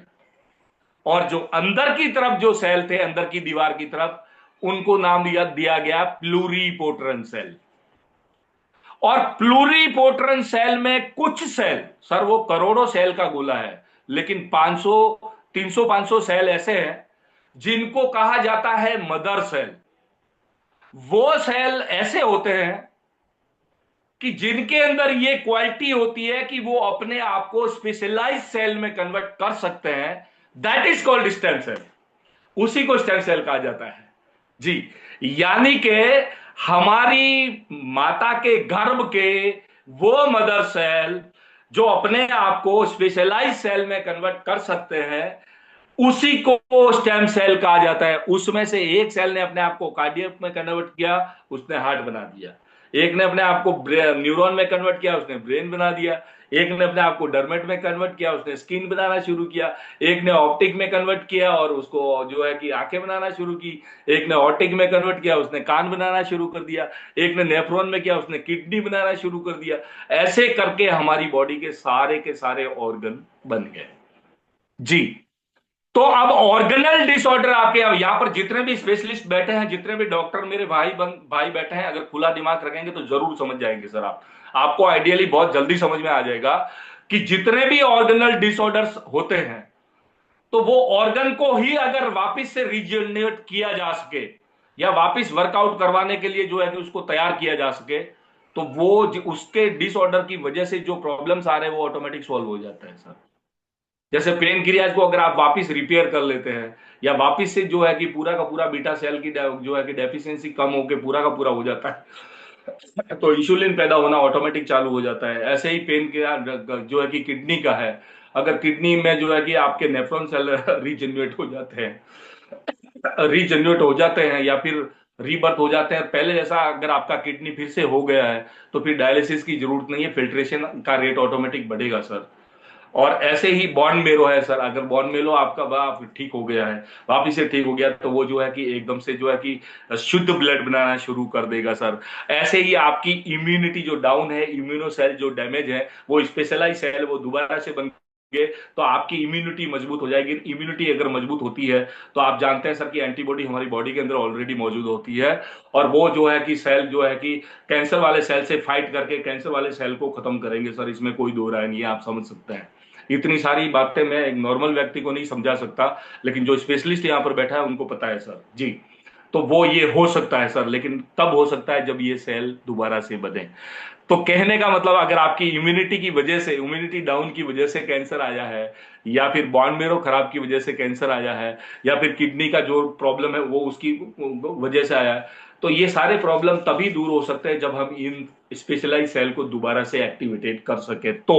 और जो अंदर की तरफ जो सेल थे, अंदर की दीवार की तरफ, उनको नाम दिया गया प्लूरीपोटेरन सेल। और प्लूरीपोटेरन सेल में कुछ सेल, सर वो करोड़ों सेल का गोला है, लेकिन 500, 300, 500 सेल ऐसे हैं जिनको कहा जाता है मदर सेल। वो सेल ऐसे होते हैं कि जिनके अंदर ये क्वालिटी होती है कि वो अपने आप को स्पेशलाइज सेल में कन्वर्ट कर सकते हैं। That is called stem cell. उसी को स्टेम सेल कहा जाता है जी। यानी कि हमारी माता के गर्भ के वो मदर सेल जो अपने आप को स्पेशलाइज सेल में कन्वर्ट कर सकते हैं, उसी को स्टेम सेल कहा जाता है। उसमें से एक सेल ने अपने आप को कार्डियक में कन्वर्ट किया, उसने हार्ट बना दिया। एक ने अपने आप को न्यूरॉन में कन्वर्ट किया, उसने ब्रेन बना दिया। एक ने अपने आप को डर्मेट में कन्वर्ट किया, उसने स्किन बनाना शुरू किया। एक ने ऑप्टिक में कन्वर्ट किया और उसको जो है कि आंखें बनाना शुरू की। एक ने ऑप्टिक में कन्वर्ट किया, उसने कान बनाना शुरू कर दिया। एक ने नेफ्रॉन में किया, उसने किडनी बनाना शुरू कर दिया। ऐसे करके हमारी बॉडी के सारे ऑर्गन बन गए जी। तो अब ऑर्गेनल डिसऑर्डर आपके यहां पर जितने भी स्पेशलिस्ट बैठे हैं, जितने भी डॉक्टर मेरे भाई बैठे हैं, अगर खुला दिमाग रखेंगे तो जरूर समझ जाएंगे सर। आपको आइडियली बहुत जल्दी समझ में आ जाएगा कि जितने भी ऑर्गेनल डिसऑर्डर्स होते हैं, तो वो ऑर्गन को ही अगर वापस से रिजेनरेट किया जा सके या वापस वर्कआउट करवाने के लिए जो है कि उसको तैयार किया जा सके, तो वो उसके डिसऑर्डर की वजह से जो प्रॉब्लम्स आ रहे हैं वो ऑटोमेटिक सॉल्व हो जाता है सर। जैसे पेन क्रियाज को अगर आप वापस रिपेयर कर लेते हैं, या वापस से जो है कि पूरा का पूरा बीटा सेल की जो है कि डेफिशिएंसी कम होकर पूरा का पूरा हो जाता है, तो इंसुलिन पैदा होना ऑटोमेटिक चालू हो जाता है। ऐसे ही पेन क्रिया जो है कि किडनी का है, अगर किडनी में जो है कि आपके नेफ्रॉन सेल रीजनरेट हो जाते हैं या फिर रीबर्थ हो जाते हैं पहले जैसा, अगर आपका किडनी फिर से हो गया है, तो फिर डायलिसिस की जरूरत नहीं है, फिल्ट्रेशन का रेट ऑटोमेटिक बढ़ेगा सर। और ऐसे ही बॉन मेरो है सर, अगर बॉन मेरो आपका ठीक हो गया है, वापिस से ठीक हो गया, तो वो जो है कि एकदम से जो है कि शुद्ध ब्लड बनाना शुरू कर देगा सर। ऐसे ही आपकी इम्यूनिटी जो डाउन है, इम्यूनो सेल जो डैमेज है, वो स्पेशलाइज सेल वो दोबारा से बन गए, तो आपकी इम्यूनिटी मजबूत हो जाएगी। इम्यूनिटी अगर मजबूत होती है तो आप जानते हैं सर कि एंटीबॉडी हमारी बॉडी के अंदर ऑलरेडी मौजूद होती है, और वो जो है कि सेल जो है कि कैंसर वाले सेल से फाइट करके कैंसर वाले सेल को खत्म करेंगे सर। इसमें कोई दो राय नहीं है, आप समझ सकते हैं। इतनी सारी बातें मैं एक नॉर्मल व्यक्ति को नहीं समझा सकता, लेकिन जो स्पेशलिस्ट यहां पर बैठा है उनको पता है सर जी। तो वो ये हो सकता है सर, लेकिन तब हो सकता है जब ये सेल दोबारा से बने। तो कहने का मतलब, अगर आपकी इम्यूनिटी की वजह से, इम्यूनिटी डाउन की वजह से कैंसर आया है, या फिर बॉन मेरो खराब की वजह से कैंसर आया है, या फिर किडनी का जो प्रॉब्लम है वो उसकी वजह से आया है, तो ये सारे प्रॉब्लम तभी दूर हो सकते हैं जब हम इन स्पेशलाइज सेल को दोबारा से एक्टिवेटेट कर सके तो,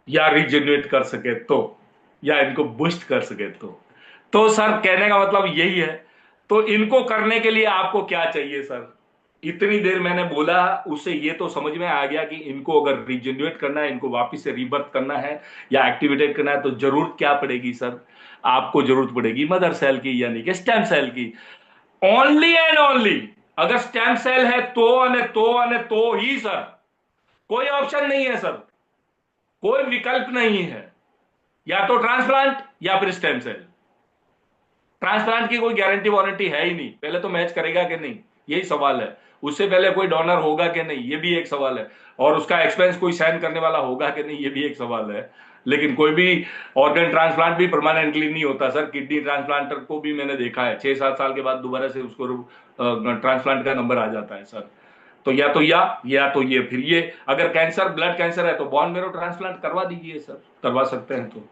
या रिजेनरेट कर सके तो, या इनको बूस्ट कर सके तो सर कहने का मतलब यही है। तो इनको करने के लिए आपको क्या चाहिए सर? इतनी देर मैंने बोला, उससे ये तो समझ में आ गया कि इनको अगर रिजेनरेट करना है, इनको वापस से रीबर्थ करना है या एक्टिवेटेट करना है, तो जरूरत क्या पड़ेगी सर? आपको जरूरत पड़ेगी मदर सेल की, यानी कि स्टेम सेल की। ओनली एंड ओनली अगर स्टेम सेल है तो ही सर, कोई ऑप्शन नहीं है सर, कोई विकल्प नहीं है। या तो ट्रांसप्लांट या फिर स्टेम सेल। ट्रांसप्लांट की कोई गारंटी वारंटी है ही नहीं, पहले तो मैच करेगा कि नहीं यही सवाल है। उससे पहले कोई डोनर होगा कि नहीं ये भी एक सवाल है, और उसका एक्सपेंस कोई सहन करने वाला होगा कि नहीं ये भी एक सवाल है। लेकिन कोई भी ऑर्गन ट्रांसप्लांट भी परमानेंटली नहीं होता सर। किडनी ट्रांसप्लांटर को भी मैंने देखा है 6-7 साल के बाद दोबारा से उसको ट्रांसप्लांट का नंबर आ जाता है सर। तो या तो ये फिर ये, अगर कैंसर ब्लड कैंसर है तो बोन मेरो ट्रांसप्लांट करवा दीजिए सर, करवा सकते हैं तो।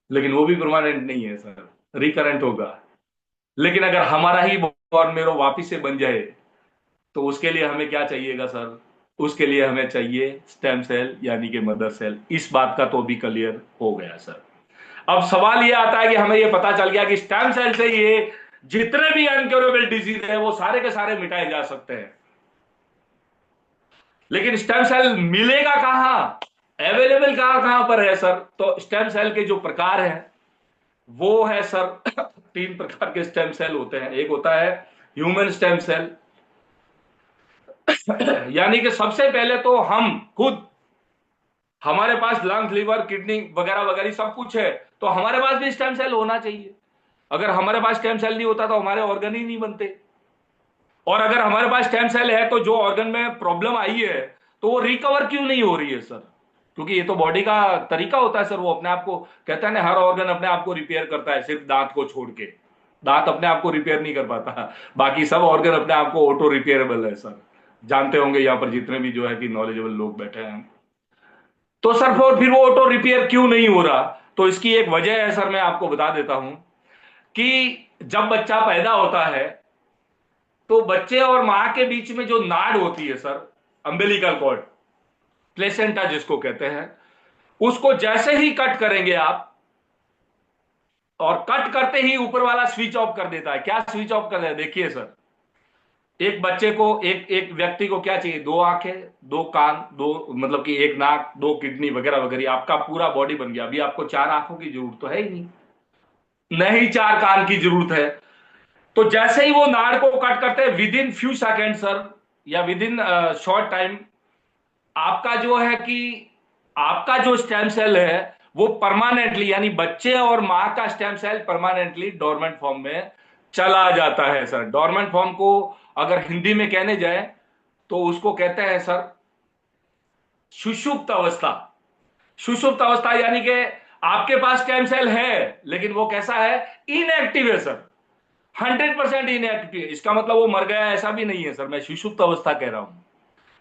लेकिन वो भी परमानेंट नहीं है सर, रिकरेंट होगा। लेकिन अगर हमारा ही बोन मेरो वापिस से बन जाए तो उसके लिए हमें क्या चाहिएगा सर? उसके लिए हमें चाहिए स्टेम सेल यानी कि मदर सेल। इस बात का तो अभी क्लियर हो गया सर। अब सवाल ये आता है कि हमें ये पता चल गया कि स्टेम सेल से ये जितने भी अनक्योरेबल डिजीज है वो सारे के सारे मिटाए जा सकते हैं। लेकिन स्टेम सेल मिलेगा कहां, अवेलेबल कहां कहां पर है सर? तो स्टेम सेल के जो प्रकार हैं वो है सर 3 प्रकार के स्टेम सेल होते हैं। एक होता है ह्यूमन स्टेम सेल, यानी कि सबसे पहले तो हम खुद, हमारे पास लंग लिवर किडनी वगैरह वगैरह सब कुछ है, तो हमारे पास भी स्टेम सेल होना चाहिए। अगर हमारे पास स्टेम सेल नहीं होता तो हमारे ऑर्गन ही नहीं बनते। और अगर हमारे पास स्टेम सेल है तो जो ऑर्गन में प्रॉब्लम आई है तो वो रिकवर क्यों नहीं हो रही है सर? क्योंकि ये तो बॉडी का तरीका होता है सर, वो अपने आप को, कहता है ना हर ऑर्गन अपने आप को रिपेयर करता है सिर्फ दांत को छोड़ के। दांत अपने आप को रिपेयर नहीं कर पाता, बाकी सब ऑर्गन अपने आप को ऑटो रिपेयरेबल है सर। जानते होंगे यहाँ पर जितने भी जो है कि नॉलेजेबल लोग बैठे हैं। तो सर फिर वो ऑटो रिपेयर क्यों नहीं हो रहा? तो इसकी एक वजह है सर, मैं आपको बता देता हूं कि जब बच्चा पैदा होता है तो बच्चे और मां के बीच में जो नाड़ होती है सर, अम्बिलिकल कॉर्ड, प्लेसेंटा जिसको कहते हैं, उसको जैसे ही कट करेंगे आप, और कट करते ही ऊपर वाला स्विच ऑफ कर देता है। क्या स्विच ऑफ कर देता है? देखिए सर, एक बच्चे को, एक एक व्यक्ति को क्या चाहिए? 2 आंखें, 2 कान, दो मतलब कि एक नाक, 2 किडनी वगैरह वगैरह, आपका पूरा बॉडी बन गया। अभी आपको 4 आंखों की जरूरत तो है ही नहीं, नहीं 4 कान की जरूरत है। तो जैसे ही वो नाड़ को कट करते हैं with in few second sir, या विद इन शॉर्ट टाइम, आपका जो है कि आपका जो स्टेम सेल है वो परमानेंटली, यानी बच्चे और मां का stem cell permanently dormant form में चला जाता है सर। डोरमेंट फॉर्म को अगर हिंदी में कहने जाए तो उसको कहते हैं सर सुषुप्त अवस्था। सुषुप्त अवस्था यानी कि आपके पास स्टेम सेल है लेकिन वो कैसा है? इनएक्टिव है सर, 100% इनएक्टिव। इसका मतलब वो मर गया ऐसा भी नहीं है सर, मैं सुषुप्त अवस्था कह रहा हूं।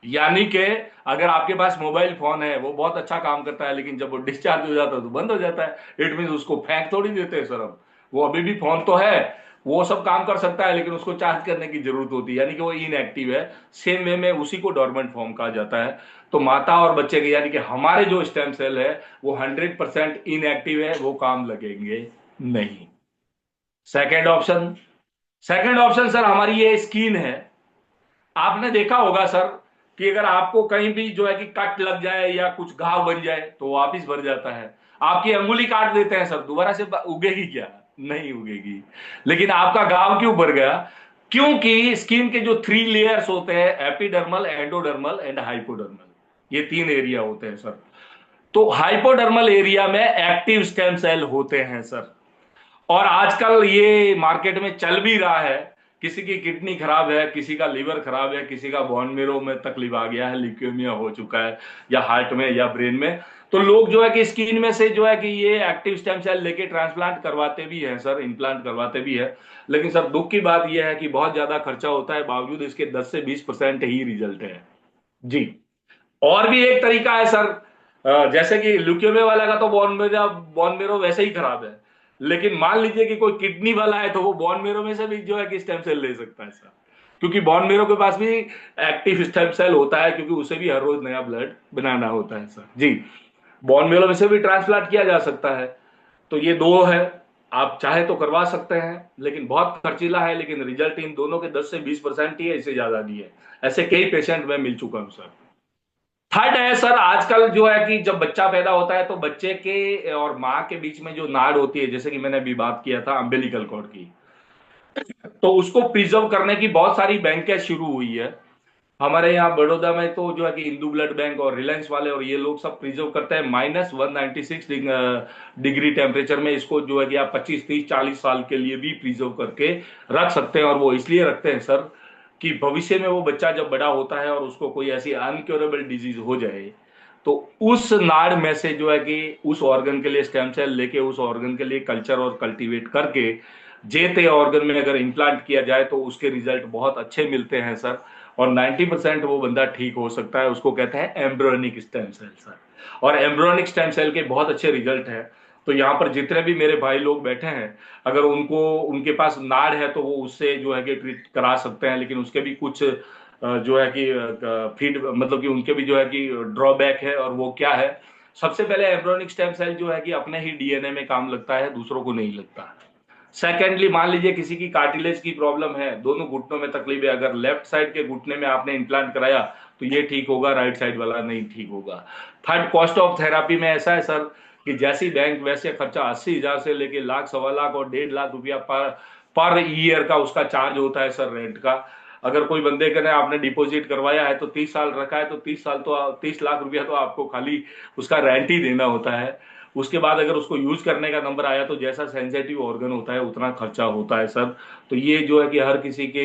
यानी कि अगर आपके पास मोबाइल फोन है वो बहुत अच्छा काम करता है, लेकिन जब वो डिस्चार्ज हो जाता है तो बंद हो जाता है। इट मीन उसको फेंक थोड़ी देते हैं सर, अब वो अभी भी फोन तो है, वो सब काम कर सकता है, लेकिन उसको चार्ज करने की जरूरत होती है, यानी कि वो इनएक्टिव है। सेम वे में उसी को डोरमेंट फॉर्म कहा जाता है। तो माता और बच्चे के, यानी कि हमारे जो स्टेम सेल है वो 100% इनएक्टिव है, वो काम लगेंगे नहीं। Second option, second option sir हमारी ये स्किन है। आपने देखा होगा सर कि अगर आपको कहीं भी जो है कि कट लग जाए या कुछ घाव बन जाए तो वापिस भर जाता है। आपकी अंगुली काट देते हैं सर, दोबारा से उगेगी क्या? नहीं उगेगी। लेकिन आपका घाव क्यों भर गया? क्योंकि स्किन के जो 3 लेयर्स होते हैं, एपिडर्मल, एंडोडर्मल एंड हाइपोडर्मल, ये 3 एरिया होते हैं सर। तो हाइपोडर्मल एरिया में एक्टिव स्टेम सेल होते हैं सर। और आजकल ये मार्केट में चल भी रहा है। किसी की किडनी खराब है, किसी का लीवर खराब है, किसी का बोन मेरो में तकलीफ आ गया है, ल्यूकेमिया हो चुका है, या हार्ट में या ब्रेन में, तो लोग जो है कि स्किन में से जो है कि ये एक्टिव स्टेम सेल लेके ट्रांसप्लांट करवाते भी हैं सर, इम्प्लांट करवाते भी है। लेकिन सर दुख की बात यह है कि बहुत ज्यादा खर्चा होता है, बावजूद इसके 10 से 20% ही रिजल्ट है जी। और भी एक तरीका है सर, जैसे कि ल्यूकेमिया वाला का तो बॉन मेरो वैसे ही खराब है, लेकिन मान लीजिए कि कोई किडनी वाला है तो वो बॉन मेरो में से भी जो है कि स्टेम सेल ले सकता है सर, क्योंकि बॉन मेरो के पास भी एक्टिव स्टेम सेल होता है, क्योंकि उसे भी हर रोज नया ब्लड बनाना होता है सर जी। बॉन मेरो में से भी ट्रांसप्लांट किया जा सकता है। तो ये दो है, आप चाहे तो करवा सकते हैं, लेकिन बहुत खर्चीला है, लेकिन रिजल्ट इन दोनों के 10 से 20% ही है, इससे ज्यादा नहीं है। ऐसे कई पेशेंट में मिल चुका हूं सर। थर्ड है सर, आजकल जो है कि जब बच्चा पैदा होता है तो बच्चे के और माँ के बीच में जो नाड़ होती है, जैसे कि मैंने अभी बात किया था अम्बिलिकल कॉर्ड की, तो उसको प्रिजर्व करने की बहुत सारी बैंकें शुरू हुई है। हमारे यहाँ बड़ौदा में तो जो है कि इंदू ब्लड बैंक और रिलायंस वाले और ये लोग सब प्रिजर्व करते हैं -196 डिग्री टेम्परेचर में। इसको जो है कि आप 25 30 40 साल के लिए भी प्रिजर्व करके रख सकते हैं। और वो इसलिए रखते हैं सर कि भविष्य में वो बच्चा जब बड़ा होता है और उसको कोई ऐसी अनक्योरेबल डिजीज हो जाए, तो उस नाड़ में से जो है कि उस ऑर्गन के लिए स्टेम सेल लेके उस ऑर्गन के लिए कल्चर और कल्टीवेट करके जेते ऑर्गन में अगर इम्प्लांट किया जाए तो उसके रिजल्ट बहुत अच्छे मिलते हैं सर। और 90% वो बंदा ठीक हो सकता है। उसको कहते हैं एम्ब्रियोनिक स्टेम सेल सर। और एम्ब्रियोनिक स्टेम सेल के बहुत अच्छे रिजल्ट हैं। तो यहाँ पर जितने भी मेरे भाई लोग बैठे हैं, अगर उनको उनके पास नाड़ है तो वो उससे जो है कि ट्रीट करा सकते हैं। लेकिन उसके भी कुछ जो है कि फीड मतलब कि उनके भी जो है कि ड्रॉबैक है। और वो क्या है, सबसे पहले एम्ब्रियोनिक स्टेम सेल जो है कि अपने ही डीएनए में काम लगता है, दूसरों को नहीं लगता। सेकेंडली, मान लीजिए किसी की कार्टिलेज की प्रॉब्लम है, दोनों घुटनों में तकलीफ है, अगर लेफ्ट साइड के घुटने में आपने इम्प्लांट कराया तो ये ठीक होगा, राइट साइड वाला नहीं ठीक होगा। थर्ड, कॉस्ट ऑफ थेरापी में ऐसा है सर कि जैसी बैंक वैसे खर्चा 80,000 से लेके लाख, 1.25 लाख और 1.5 लाख रुपया पर पर ईयर का उसका चार्ज होता है सर, रेंट का। अगर कोई बंदे के ने आपने डिपॉजिट करवाया है तो 30 साल रखा है तो 30 साल तो 30 लाख रुपया तो आपको खाली उसका रेंट ही देना होता है। उसके बाद अगर उसको यूज करने का नंबर आया तो जैसा सेंसिटिव ऑर्गन होता है उतना खर्चा होता है सर। तो ये जो है कि हर किसी के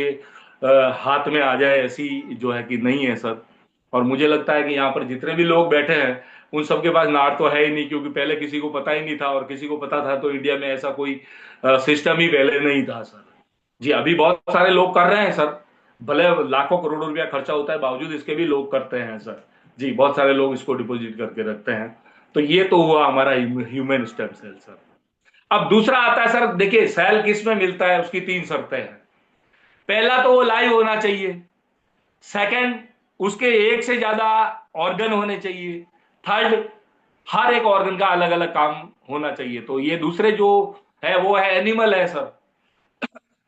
हाथ में आ जाए ऐसी जो है कि नहीं है सर। और मुझे लगता है कि यहाँ पर जितने भी लोग बैठे हैं उन सबके पास नाड़ तो है ही नहीं, क्योंकि पहले किसी को पता ही नहीं था, और किसी को पता था तो इंडिया में ऐसा कोई सिस्टम ही पहले नहीं था सर। जी, अभी बहुत सारे लोग कर रहे हैं सर। भले लाखों करोड़ों रुपया खर्चा होता है, बावजूद इसके भी लोग करते हैं सर। जी, बहुत सारे लोग इसको डिपॉजिट करके रखते हैं। तो ये तो हुआ हमारा ह्यूमन स्टेम सेल सर। अब दूसरा आता है सर, देखिए सेल किस में मिलता है, उसकी 3 शर्तें हैं। पहला तो वो लाइव होना चाहिए। सेकंड, उसके एक से ज्यादा ऑर्गन होने चाहिए। थर्ड, हर एक ऑर्गन का अलग अलग काम होना चाहिए। तो ये दूसरे जो है वो है एनिमल है सर।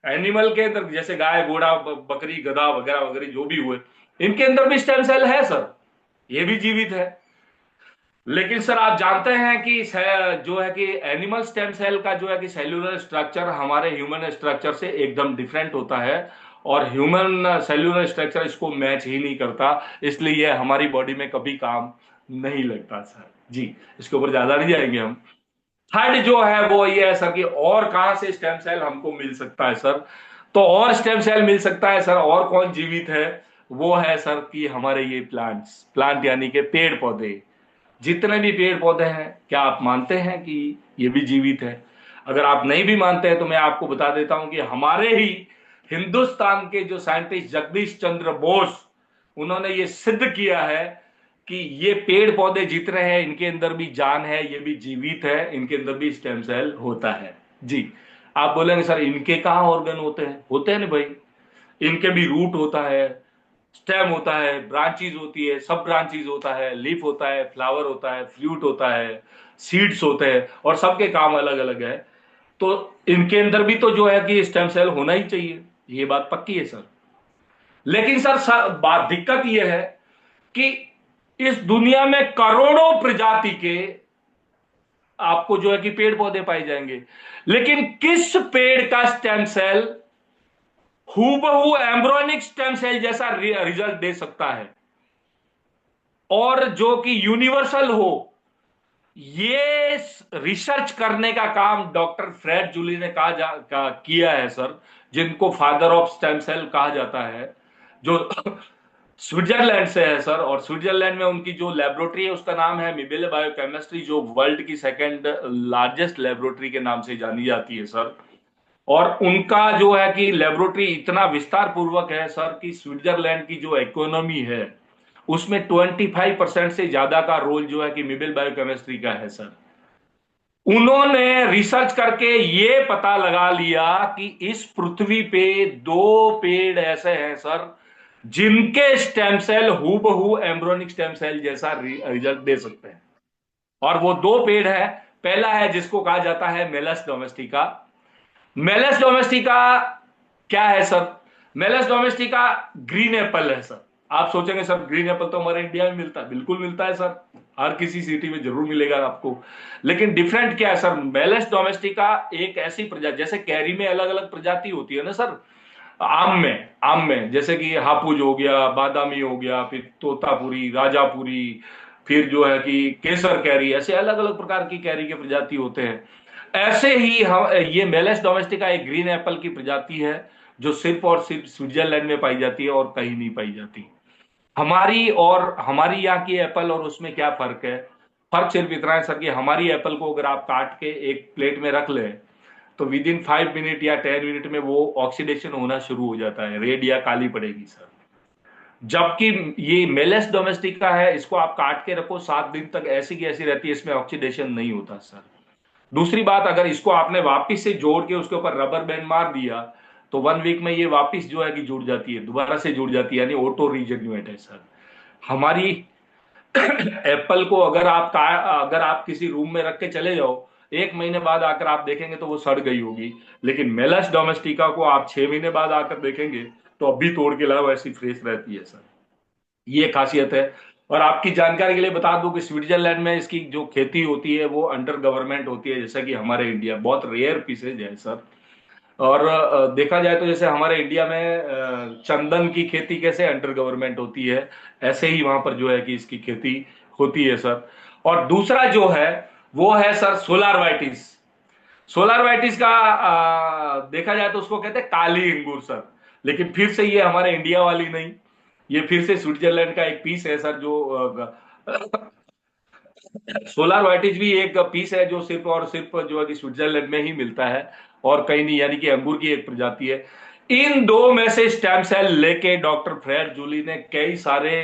एनिमल के अंदर जैसे गाय, घोड़ा, बकरी, गधा वगैरह वगैरह जो भी हुए, इनके अंदर भी स्टेम सेल है सर। ये भी जीवित है। लेकिन सर आप जानते हैं कि जो है कि एनिमल स्टेम सेल का जो है कि सेल्यूलर स्ट्रक्चर हमारे ह्यूमन स्ट्रक्चर से एकदम डिफरेंट होता है। और ह्यूमन सेल्यूलर स्ट्रक्चर इसको मैच ही नहीं करता, इसलिए ये हमारी बॉडी में कभी काम नहीं लगता सर। जी, इसके ऊपर ज्यादा नहीं जाएंगे हम। थर्ड जो है वो ये है सर कि और कहां से स्टेम सेल हमको मिल सकता है सर। तो और स्टेम सेल मिल सकता है सर, और कौन जीवित है, वो है सर कि हमारे ये प्लांट्स, प्लांट यानी कि पेड़ पौधे। जितने भी पेड़ पौधे हैं, क्या आप मानते हैं कि ये भी जीवित है? अगर आप नहीं भी मानते हैं तो मैं आपको बता देता हूं कि हमारे ही हिंदुस्तान के जो साइंटिस्ट जगदीश चंद्र बोस, उन्होंने ये सिद्ध किया है कि ये पेड़ पौधे जितने हैं इनके अंदर भी जान है, ये भी जीवित है, इनके अंदर भी स्टेम सेल होता है। जी, आप बोलेंगे सर इनके कहाँ ऑर्गन होते हैं ना भाई। इनके भी रूट होता है, स्टेम होता है, ब्रांचीज होती है, सब ब्रांचीज होता है, लीफ होता है, फ्लावर होता है, फ्रूट होता है, सीड्स होते हैं, और सबके काम अलग अलग है। तो इनके अंदर भी तो जो है कि स्टेम सेल होना ही चाहिए, ये बात पक्की है सर। लेकिन सर बात दिक्कत यह है कि इस दुनिया में करोड़ों प्रजाति के आपको जो है कि पेड़ पौधे पाए जाएंगे, लेकिन किस पेड़ का स्टेम सेल हूबहू एम्ब्रोनिक स्टेम सेल जैसा रिजल्ट दे सकता है और जो कि यूनिवर्सल हो, ये रिसर्च करने का काम डॉक्टर फ्रेड जूली ने किया है सर, जिनको फादर ऑफ स्टेम सेल कहा जाता है, जो स्विट्जरलैंड से है सर। और स्विट्जरलैंड में उनकी जो लेबोरेटरी है उसका नाम है मिबेले बायोकेमिस्ट्री, जो वर्ल्ड की सेकंड लार्जेस्ट लेबोरेटरी के नाम से जानी जाती है सर। और उनका जो है कि लेबोरेटरी इतना विस्तार पूर्वक है सर कि स्विट्जरलैंड की जो इकोनॉमी है उसमें 25% से ज्यादा का रोल जो है कि मिबेल बायोकेमिस्ट्री का है सर। उन्होंने रिसर्च करके ये पता लगा लिया कि इस पृथ्वी पे 2 पेड़ ऐसे हैं सर जिनके स्टेम सेल हूबहू एम्ब्रोनिक स्टेम सेल जैसा रिजल्ट दे सकते हैं। और वो 2 पेड़ है। पहला है जिसको कहा जाता है मेलस डोमेस्टिका। मेलस डोमेस्टिका क्या है sir? Malus domestica green Apple है सर। आप सोचेंगे सर ग्रीन एप्पल तो हमारे इंडिया में मिलता है, बिल्कुल मिलता है सर, हर किसी सिटी में जरूर मिलेगा आपको। लेकिन डिफरेंट क्या है सर, मेलस डोमेस्टिका एक ऐसी प्रजाति, जैसे कैरी में अलग अलग प्रजाति होती है ना सर, आम में जैसे कि हापुज हो गया, बादामी हो गया, फिर तोतापुरी, राजापुरी, फिर जो है कि केसर कैरी, ऐसे अलग अलग प्रकार की कैरी के प्रजाति होते हैं। ऐसे ही हम ये मेलेस डोमेस्टिका एक ग्रीन एप्पल की प्रजाति है जो सिर्फ और सिर्फ स्विट्जरलैंड में पाई जाती है और कहीं नहीं पाई जाती। हमारी यहाँ की एप्पल और उसमें क्या फर्क है? फर्क सिर्फ इतना है सर कि हमारी एप्पल को अगर आप काट के एक प्लेट में रख लें तो विद इन 5 मिनट या 10 मिनट में वो ऑक्सीडेशन होना शुरू हो जाता है, रेड या काली पड़ेगी सर। जबकि ये मेलेस डोमेस्टिका है, इसको आप काट के रखो 7 दिन तक ऐसी की ऐसी रहती है, इसमें ऑक्सीडेशन नहीं होता सर। दूसरी बात, अगर इसको आपने वापिस से जोड़ के उसके ऊपर रबर बैंड मार दिया तो 1 वीक में ये वापिस जो है कि जुड़ जाती है, दोबारा से जुड़ जाती है, यानी ऑटो रीजेन्युएट है सर। हमारी एप्पल को अगर आप किसी रूम में रख के चले जाओ, 1 महीने बाद आकर आप देखेंगे तो वो सड़ गई होगी। लेकिन मेलस डोमेस्टिका को आप 6 महीने बाद आकर देखेंगे तो अभी तोड़ के लाओ ऐसी फ्रेश रहती है सर। ये खासियत है। और आपकी जानकारी के लिए बता दूं कि स्विट्जरलैंड में इसकी जो खेती होती है वो अंडर गवर्नमेंट होती है, जैसा कि हमारे इंडिया, बहुत रेयर पीसेज है सर। और देखा जाए तो जैसे हमारे इंडिया में चंदन की खेती कैसे अंडर गवर्नमेंट होती है, ऐसे ही वहां पर जो है कि इसकी खेती होती है सर। और दूसरा जो है वो है सर सोलार वाइटिस। सोलार वाइटिस का देखा जाए तो उसको कहते हैं काली अंगूर सर। लेकिन फिर से ये हमारे इंडिया वाली नहीं, ये फिर से स्विट्जरलैंड का एक पीस है सर। जो सोलार वाइटिज भी एक पीस है जो सिर्फ और सिर्फ जो है कि स्विट्जरलैंड में ही मिलता है और कहीं नहीं, यानी कि अंगूर की एक प्रजाति है। इन दो में से स्टेम सेल लेके डॉक्टर फ्रेड जूली ने कई सारे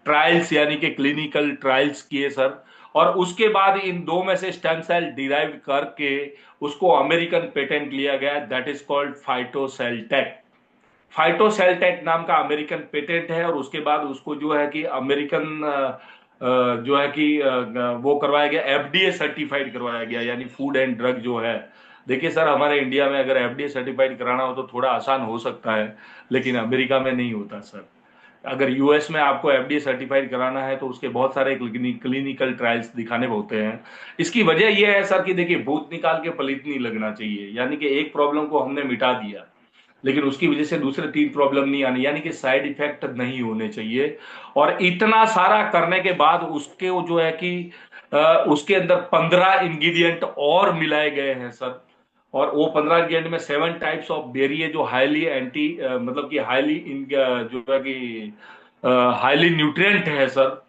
ट्रायल्स यानी कि क्लिनिकल ट्रायल्स किए सर। और उसके बाद इन दो में से स्टेम सेल डिराइव करके उसको अमेरिकन पेटेंट लिया गया, दैट इज कॉल्ड फाइटोसेल्टेक। फाइटोसेल्टेक नाम का अमेरिकन पेटेंट है। और उसके बाद उसको जो है कि अमेरिकन जो है कि वो करवाया गया, एफडीए सर्टिफाइड करवाया गया, यानी फूड एंड ड्रग जो है। देखिए सर, हमारे इंडिया में अगर एफडीए सर्टिफाइड कराना हो तो थोड़ा आसान हो सकता है, लेकिन अमेरिका में नहीं होता सर। अगर यूएस में आपको एफडीए सर्टिफाइड कराना है तो उसके बहुत सारे क्लिनिकल ट्रायल्स दिखाने होते हैं। इसकी वजह यह है सर कि देखिए, भूत निकाल के पलीत नहीं लगना चाहिए, यानी कि एक प्रॉब्लम को हमने मिटा दिया लेकिन उसकी वजह से दूसरे 3 प्रॉब्लम नहीं आनी, यानी कि साइड इफेक्ट नहीं होने चाहिए। और इतना सारा करने के बाद उसके वो जो है कि उसके अंदर 15 इंग्रेडिएंट और मिलाए गए हैं सर। और वो 15 इंग्रेडिएंट में 7 टाइप्स ऑफ बेरी है जो हाईली एंटी मतलब कि हाईली जो है कि हाईली न्यूट्रिएंट है सर।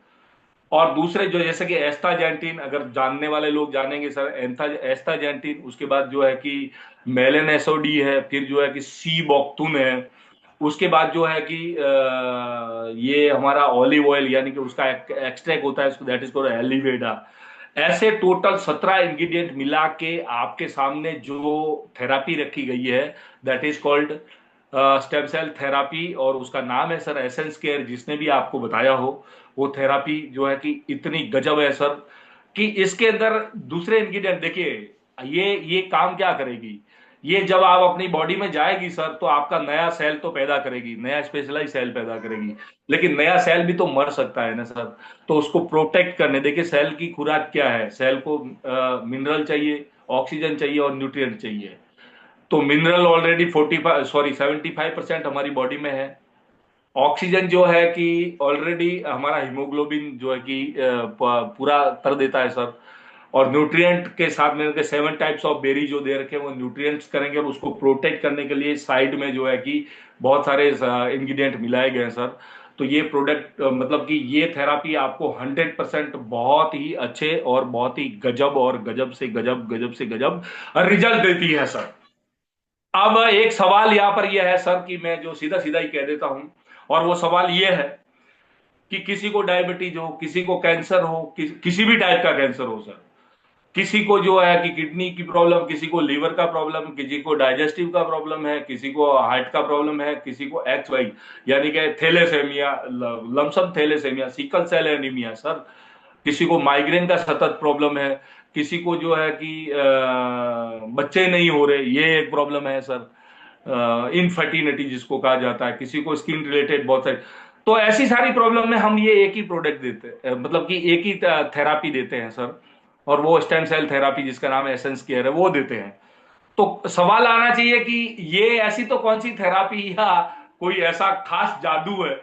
और दूसरे जो जैसे कि एस्टाजेंटिन, अगर जानने वाले लोग जानेंगे सर, एस्टाजेंटिन, उसके बाद जो है कि मेलन एसओडी है, फिर जो है कि सी बॉक्टून है, उसके बाद जो है कि ये हमारा ऑलिव ऑयल यानी कि उसका एक्सट्रैक्ट होता है, दैट इज कॉल्ड एलिवेडा। ऐसे टोटल 17 इंग्रेडिएंट मिला के आपके सामने जो थेरापी रखी गई है, that is called stem cell therapy. और उसका नाम है सर एसेंस केयर। जिसने भी आपको बताया हो वो थेरापी जो है कि इतनी गजब है सर कि इसके अंदर दूसरे इंग्रेडिएंट देखिए, ये काम क्या करेगी। ये जब आप अपनी बॉडी में जाएगी सर तो आपका नया सेल तो पैदा करेगी, नया स्पेशलाइज सेल पैदा करेगी, लेकिन नया सेल भी तो मर सकता है ना सर। तो उसको प्रोटेक्ट करने, देखिए सेल की खुराक क्या है, सेल को मिनरल चाहिए, ऑक्सीजन चाहिए और न्यूट्रिएंट चाहिए। तो मिनरल ऑलरेडी 75% हमारी बॉडी में है। ऑक्सीजन जो है कि ऑलरेडी हमारा हीमोग्लोबिन जो है कि पूरा कर देता है सर। और न्यूट्रिएंट के साथ में 7 टाइप्स ऑफ बेरी जो दे रखे हैं वो न्यूट्रिएंट्स करेंगे। और उसको प्रोटेक्ट करने के लिए साइड में जो है कि बहुत सारे इंग्रेडिएंट मिलाए गए हैं सर। तो ये प्रोडक्ट मतलब कि ये थेरापी आपको 100% बहुत ही अच्छे और बहुत ही गजब और गजब से गजब, गजब से गजब रिजल्ट देती है सर। अब एक सवाल यहां पर यह है सर कि मैं जो सीधा सीधा ही कह देता हूं, और वो सवाल यह है कि किसी को डायबिटीज हो, किसी को कैंसर हो, किसी भी टाइप का कैंसर हो सर, किसी को जो है कि किडनी की प्रॉब्लम, किसी को लीवर का प्रॉब्लम, किसी को डाइजेस्टिव का प्रॉब्लम है, किसी को हार्ट का प्रॉब्लम है, किसी को एक्स वाई यानी कि थैलेसेमिया, लमसम thalassaemia, sickle cell anaemia sir, किसी को माइग्रेन का सतत प्रॉब्लम है, किसी को जो है कि बच्चे नहीं हो रहे, ये एक प्रॉब्लम है सर, इनफर्टिलिटी जिसको कहा जाता है, किसी को स्किन रिलेटेड बहुत सारे। तो ऐसी सारी प्रॉब्लम में हम ये एक ही प्रोडक्ट देते हैं, मतलब कि एक ही थेरापी देते हैं सर। और वो स्टेम सेल थेरापी जिसका नाम एसेंस केयर है वो देते हैं। तो सवाल आना चाहिए कि ये ऐसी तो कौन सी थेरापी या कोई ऐसा खास जादू है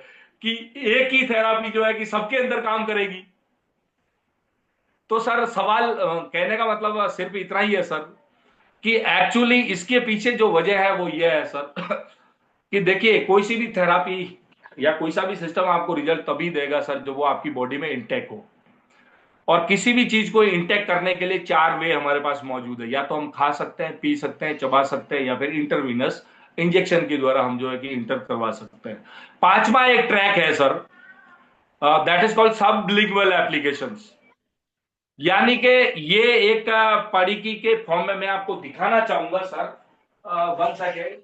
कि एक ही थेरापी जो है कि सबके अंदर काम करेगी। तो सर सवाल कहने का मतलब सिर्फ इतना ही है सर कि एक्चुअली इसके पीछे जो वजह है वो ये है सर कि देखिए कोई सी भी थेरापी या कोई सा भी सिस्टम आपको रिजल्ट तभी देगा सर जो वो आपकी बॉडी में इंटेक हो। और किसी भी चीज को इंटेक करने के लिए चार वे हमारे पास मौजूद है, या तो हम खा सकते हैं, पी सकते हैं, चबा सकते हैं, या फिर इंटरवीनस इंजेक्शन के द्वारा हम जो है कि इंटर करवा सकते हैं। पांचवा एक ट्रैक है sir, that is called sublingual applications. यानी कि ये एक परीक्षी के फॉर्म में मैं आपको दिखाना चाहूंगा सर। वन सेकेंड,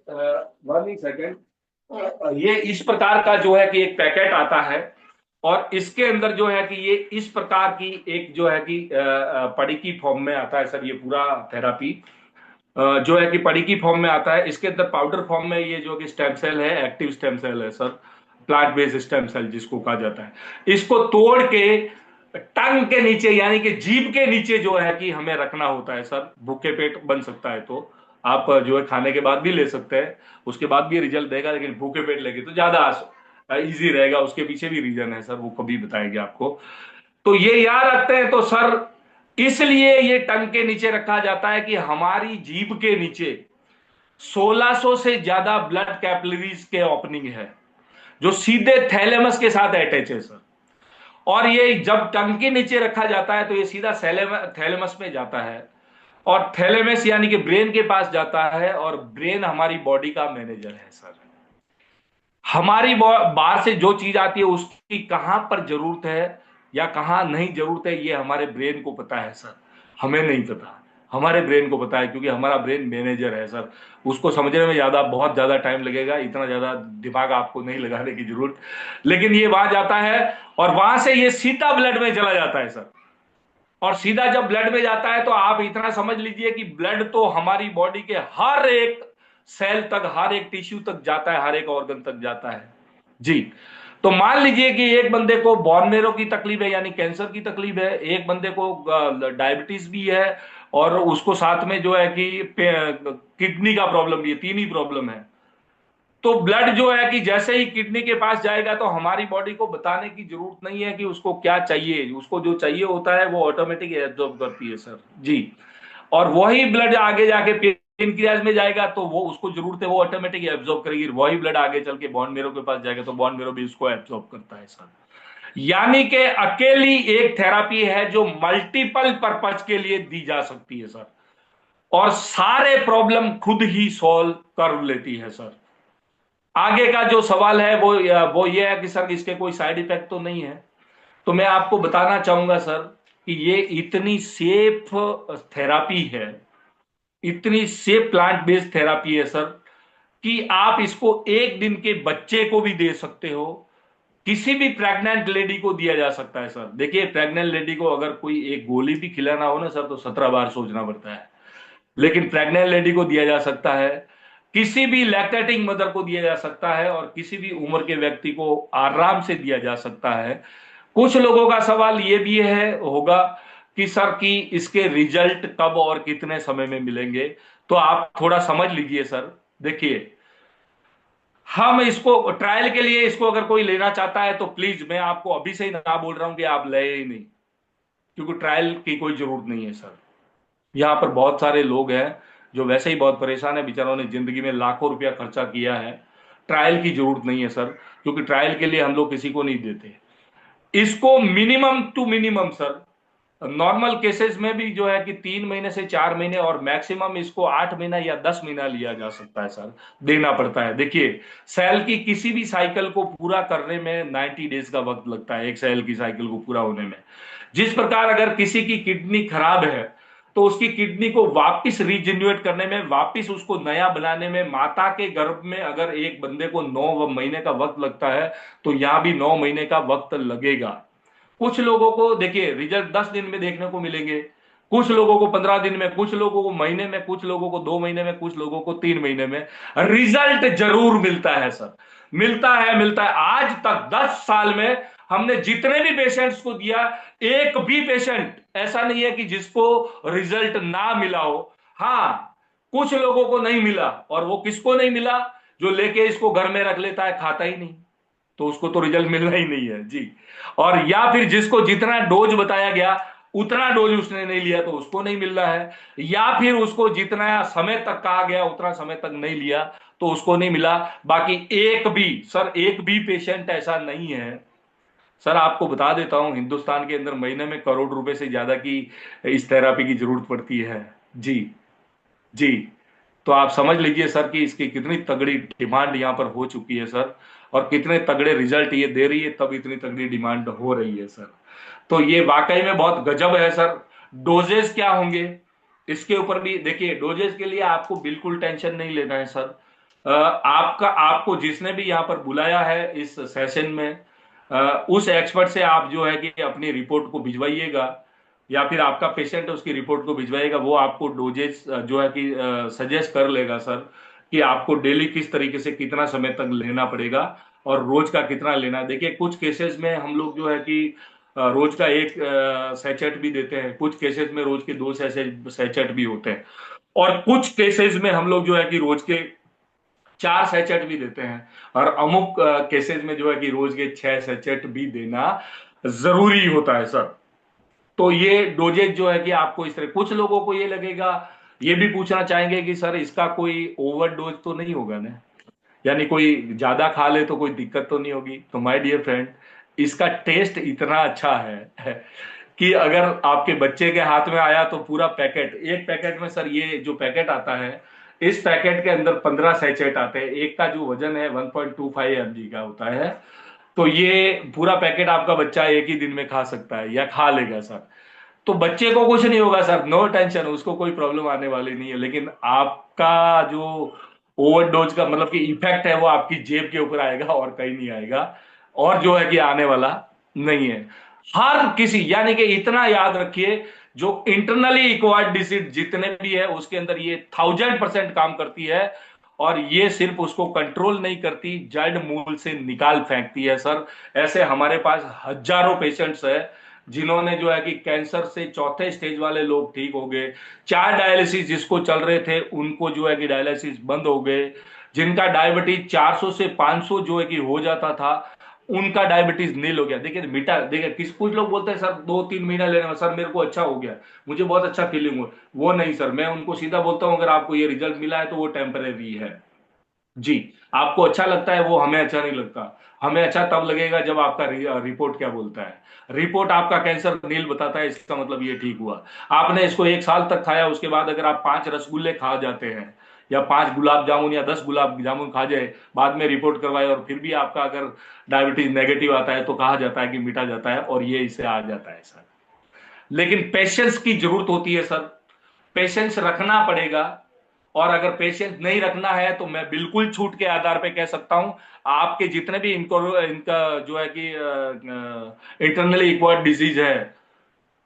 वन ही सेकेंड। ये इस प्रकार का जो है कि एक पैकेट आता है और इसके अंदर जो है कि ये इस प्रकार की एक जो है कि परीक्षी फॉर्म में आता है सर। ये पूरा थेरापी जो है कि परीक्षी फॉर्म में आता है। इसके अंदर पाउडर फॉर्म में ये जो कि स्टेम सेल है, एक्टिव स्टेम सेल है sir, plant based stem cell जिसको कहा जाता है। इसको तोड़ के टंग के नीचे यानी कि जीभ के नीचे जो है कि हमें रखना होता है सर। भूखे पेट बन सकता है तो आप जो है खाने के बाद भी ले सकते हैं, उसके बाद भी रिजल्ट देगा, लेकिन भूखे पेट लेके तो ज्यादा इजी रहेगा। उसके पीछे भी रीजन है सर, वो कभी बताएंगे आपको। तो ये याद रखते हैं तो सर इसलिए ये टंग के नीचे रखा जाता है कि हमारी जीभ के नीचे 1600 से ज्यादा ब्लड कैपिलरीज के ओपनिंग है जो सीधे थैलेमस के साथ अटैच है सर। और ये जब टंग के नीचे रखा जाता है तो ये सीधा थैलेमस में जाता है, और थैलेमस यानी कि ब्रेन के पास जाता है, और ब्रेन हमारी बॉडी का मैनेजर है सर। हमारी बाहर से जो चीज आती है उसकी कहां पर जरूरत है या कहां नहीं जरूरत है ये हमारे ब्रेन को पता है सर, हमें नहीं पता। हमारे ब्रेन को पता है क्योंकि हमारा ब्रेन मैनेजर है सर। उसको समझने में बहुत ज्यादा टाइम लगेगा, इतना ज्यादा दिमाग आपको नहीं लगाने की जरूरत, लेकिन ये वहां जाता है और वहां से ये सीधा ब्लड में चला जाता है सर। और सीधा जब ब्लड में जाता है तो आप इतना समझ लीजिए कि ब्लड तो हमारी बॉडी के हर एक सेल तक, हर एक टिश्यू तक जाता है, हर एक ऑर्गन तक जाता है जी। तो मान लीजिए कि एक बंदे को बोन मेरो की तकलीफ है यानी कैंसर की तकलीफ है, एक बंदे को डायबिटीज भी है, और उसको साथ में जो है कि किडनी का प्रॉब्लम भी है, तीन ही प्रॉब्लम है। तो ब्लड जो है कि जैसे ही किडनी के पास जाएगा तो हमारी बॉडी को बताने की जरूरत नहीं है कि उसको क्या चाहिए, उसको जो चाहिए होता है वो ऑटोमेटिक एब्जॉर्ब करती है सर जी। और वही ब्लड आगे जाके पेनक्रियाज में जाएगा तो वो उसको जरूरत है, वो ऑटोमेटिक एब्जॉर्ब करेगी। वही ब्लड आगे चल के बोन मेरो के पास जाएगा तो बोन मेरो भी उसको एब्जॉर्ब करता है सर। यानी कि अकेली एक थेरापी है जो मल्टीपल पर्पज के लिए दी जा सकती है सर, और सारे प्रॉब्लम खुद ही सॉल्व कर लेती है सर। आगे का जो सवाल है वो ये है कि सर इसके कोई साइड इफेक्ट तो नहीं है। तो मैं आपको बताना चाहूंगा सर कि ये इतनी सेफ थेरापी है, इतनी सेफ प्लांट बेस्ड थेरापी है सर कि आप इसको एक दिन के बच्चे को भी दे सकते हो, किसी भी प्रेग्नेंट लेडी को दिया जा सकता है सर। देखिए प्रेग्नेंट लेडी को अगर कोई एक गोली भी खिलाना हो ना सर तो 17 बार सोचना पड़ता है, लेकिन प्रेग्नेंट लेडी को दिया जा सकता है, किसी भी लैक्टेटिंग मदर को दिया जा सकता है, और किसी भी उम्र के व्यक्ति को आराम से दिया जा सकता है। कुछ लोगों का सवाल ये भी है होगा कि सर कि इसके रिजल्ट कब और कितने समय में मिलेंगे। तो आप थोड़ा समझ लीजिए सर। देखिए हम इसको ट्रायल के लिए, इसको अगर कोई लेना चाहता है तो प्लीज मैं आपको अभी से ही ना बोल रहा हूं कि आप ले ही नहीं, क्योंकि ट्रायल की कोई जरूरत नहीं है सर। यहाँ पर बहुत सारे लोग हैं जो वैसे ही बहुत परेशान है, बेचारों ने जिंदगी में लाखों रुपया खर्चा किया है। ट्रायल की जरूरत नहीं है सर, क्योंकि ट्रायल के लिए हम लोग किसी को नहीं देते। इसको minimum to minimum sir, normal cases में भी जो है कि 3 महीने से 4 महीने, और मैक्सिमम इसको 8 महीना या 10 महीना लिया जा सकता है सर, देना पड़ता है। देखिए सेल की किसी भी साइकिल को पूरा करने में 90 डेज का वक्त लगता है, एक सेल की साइकिल को पूरा होने में। जिस प्रकार अगर किसी की किडनी खराब है तो उसकी किडनी को वापिस रीजेन्युएट करने में, वापिस उसको नया बनाने में, माता के गर्भ में अगर एक बंदे को 9 महीने का वक्त लगता है तो यहां भी 9 महीने का वक्त लगेगा। कुछ लोगों को देखिए रिजल्ट 10 दिन में देखने को मिलेंगे, कुछ लोगों को 15 दिन में, कुछ लोगों को महीने में, कुछ लोगों को 2 महीने में, कुछ लोगों को 3 महीने में रिजल्ट जरूर मिलता है सर। मिलता है। आज तक 10 साल में हमने जितने भी पेशेंट्स को दिया, एक भी पेशेंट ऐसा नहीं है कि जिसको रिजल्ट ना मिला हो। हाँ, कुछ लोगों को नहीं मिला, और वो किसको नहीं मिला? जो लेके इसको घर में रख लेता है, खाता ही नहीं, तो उसको तो रिजल्ट मिलना ही नहीं है जी। और या फिर जिसको जितना डोज बताया गया उतना डोज उसने नहीं लिया, तो उसको नहीं मिल रहा है। या फिर उसको जितना समय तक कहा गया उतना समय तक नहीं लिया, तो उसको नहीं मिला। बाकी एक भी सर, एक भी पेशेंट ऐसा नहीं है सर। आपको बता देता हूं, हिंदुस्तान के अंदर महीने में करोड़ रुपए से ज्यादा की इस थेरापी की जरूरत पड़ती है जी। जी। तो आप समझ लीजिए सर कि इसकी कितनी तगड़ी डिमांड यहाँ पर हो चुकी है सर, और कितने तगड़े रिजल्ट ये दे रही है, तब इतनी तगड़ी डिमांड हो रही है सर। तो ये वाकई में बहुत गजब है सर। डोजेस क्या होंगे इसके ऊपर भी देखिए, डोजेस के लिए आपको बिल्कुल टेंशन नहीं लेना है सर। आपका आपको जिसने भी यहाँ पर बुलाया है इस सेशन में, उस एक्सपर्ट से आप जो है कि अपनी रिपोर्ट को भिजवाइएगा, या फिर आपका पेशेंट है उसकी रिपोर्ट को भिजवाएगा। वो आपको डोजेस जो है कि सजेस्ट कर लेगा सर, कि आपको डेली किस तरीके से कितना समय तक लेना पड़ेगा, और रोज का कितना लेना है। देखिए कुछ केसेस में हम लोग जो है कि रोज का एक सैचेट भी देते हैं, कुछ केसेस में रोज के दो सैचेट भी होते हैं, और कुछ केसेस में हम लोग जो है कि रोज के 4 सैचेट भी देते हैं, और अमुक केसेस में जो है कि रोज के 6 सैचेट भी देना जरूरी होता है सर। तो ये डोजेज जो है कि आपको इस तरह, कुछ लोगों को ये लगेगा, ये भी पूछना चाहेंगे कि सर इसका कोई ओवरडोज तो नहीं होगा ना, यानी कोई ज्यादा खा ले तो कोई दिक्कत तो नहीं होगी। तो माय डियर फ्रेंड, इसका टेस्ट इतना अच्छा है कि अगर आपके बच्चे के हाथ में आया तो पूरा पैकेट, एक पैकेट में सर, ये जो पैकेट आता है, इस पैकेट के अंदर 15 सैचेट आते हैं। एक का जो वजन है 1.25 mg का होता है। तो ये पूरा पैकेट आपका बच्चा एक ही दिन में खा सकता है, या खा लेगा सर। तो बच्चे को कुछ नहीं होगा सर, नो टेंशन, उसको कोई प्रॉब्लम आने वाली नहीं है। लेकिन आपका जो ओवरडोज का मतलब कि इफेक्ट है, वो आपकी जेब के ऊपर आएगा और कहीं नहीं आएगा, और जो है कि आने वाला नहीं है। हर किसी, यानी कि इतना याद रखिए, जो इंटरनली इक्वायर्ड डिसीज जितने भी है उसके अंदर ये 1000% काम करती है। और ये सिर्फ उसको कंट्रोल नहीं करती, जड़ मूल से निकाल फेंकती है सर। ऐसे हमारे पास हजारों पेशेंट्स है, जिन्होंने जो है कि कैंसर से चौथे स्टेज वाले लोग ठीक हो गए। 4 डायलिसिस जिसको चल रहे थे उनको जो है कि डायलिसिस बंद हो गए। जिनका डायबिटीज 400 से 500 जो है कि हो जाता था, उनका डायबिटीज नील हो गया। देखिए मिटा, देखिए कुछ लोग बोलते हैं सर 2-3 महीना लेने में सर मेरे को अच्छा हो गया, मुझे बहुत अच्छा फीलिंग हुआ। वो नहीं सर, मैं उनको सीधा बोलता हूं अगर आपको ये रिजल्ट मिला है तो वो टेम्परेरी है जी। आपको अच्छा लगता है, वो हमें अच्छा नहीं लगता। हमें अच्छा तब लगेगा जब आपका रिपोर्ट क्या बोलता है। रिपोर्ट आपका कैंसर नील बताता है, इसका मतलब ये ठीक हुआ। आपने इसको 1 साल तक खाया, उसके बाद अगर आप 5 रसगुल्ले खा जाते हैं, या 5 गुलाब जामुन या 10 गुलाब जामुन खा जाए, बाद में रिपोर्ट करवाए और फिर भी आपका अगर डायबिटीज नेगेटिव आता है, तो कहा जाता है कि मिटा जाता है, और ये इससे आ जाता है सर। लेकिन पेशेंस की जरूरत होती है सर, पेशेंस रखना पड़ेगा। और अगर पेशेंस नहीं रखना है तो मैं बिल्कुल छूट के आधार पे कह सकता हूं, आपके जितने भी इनका जो है कि इंटरनली इक्वायर्ड डिजीज है,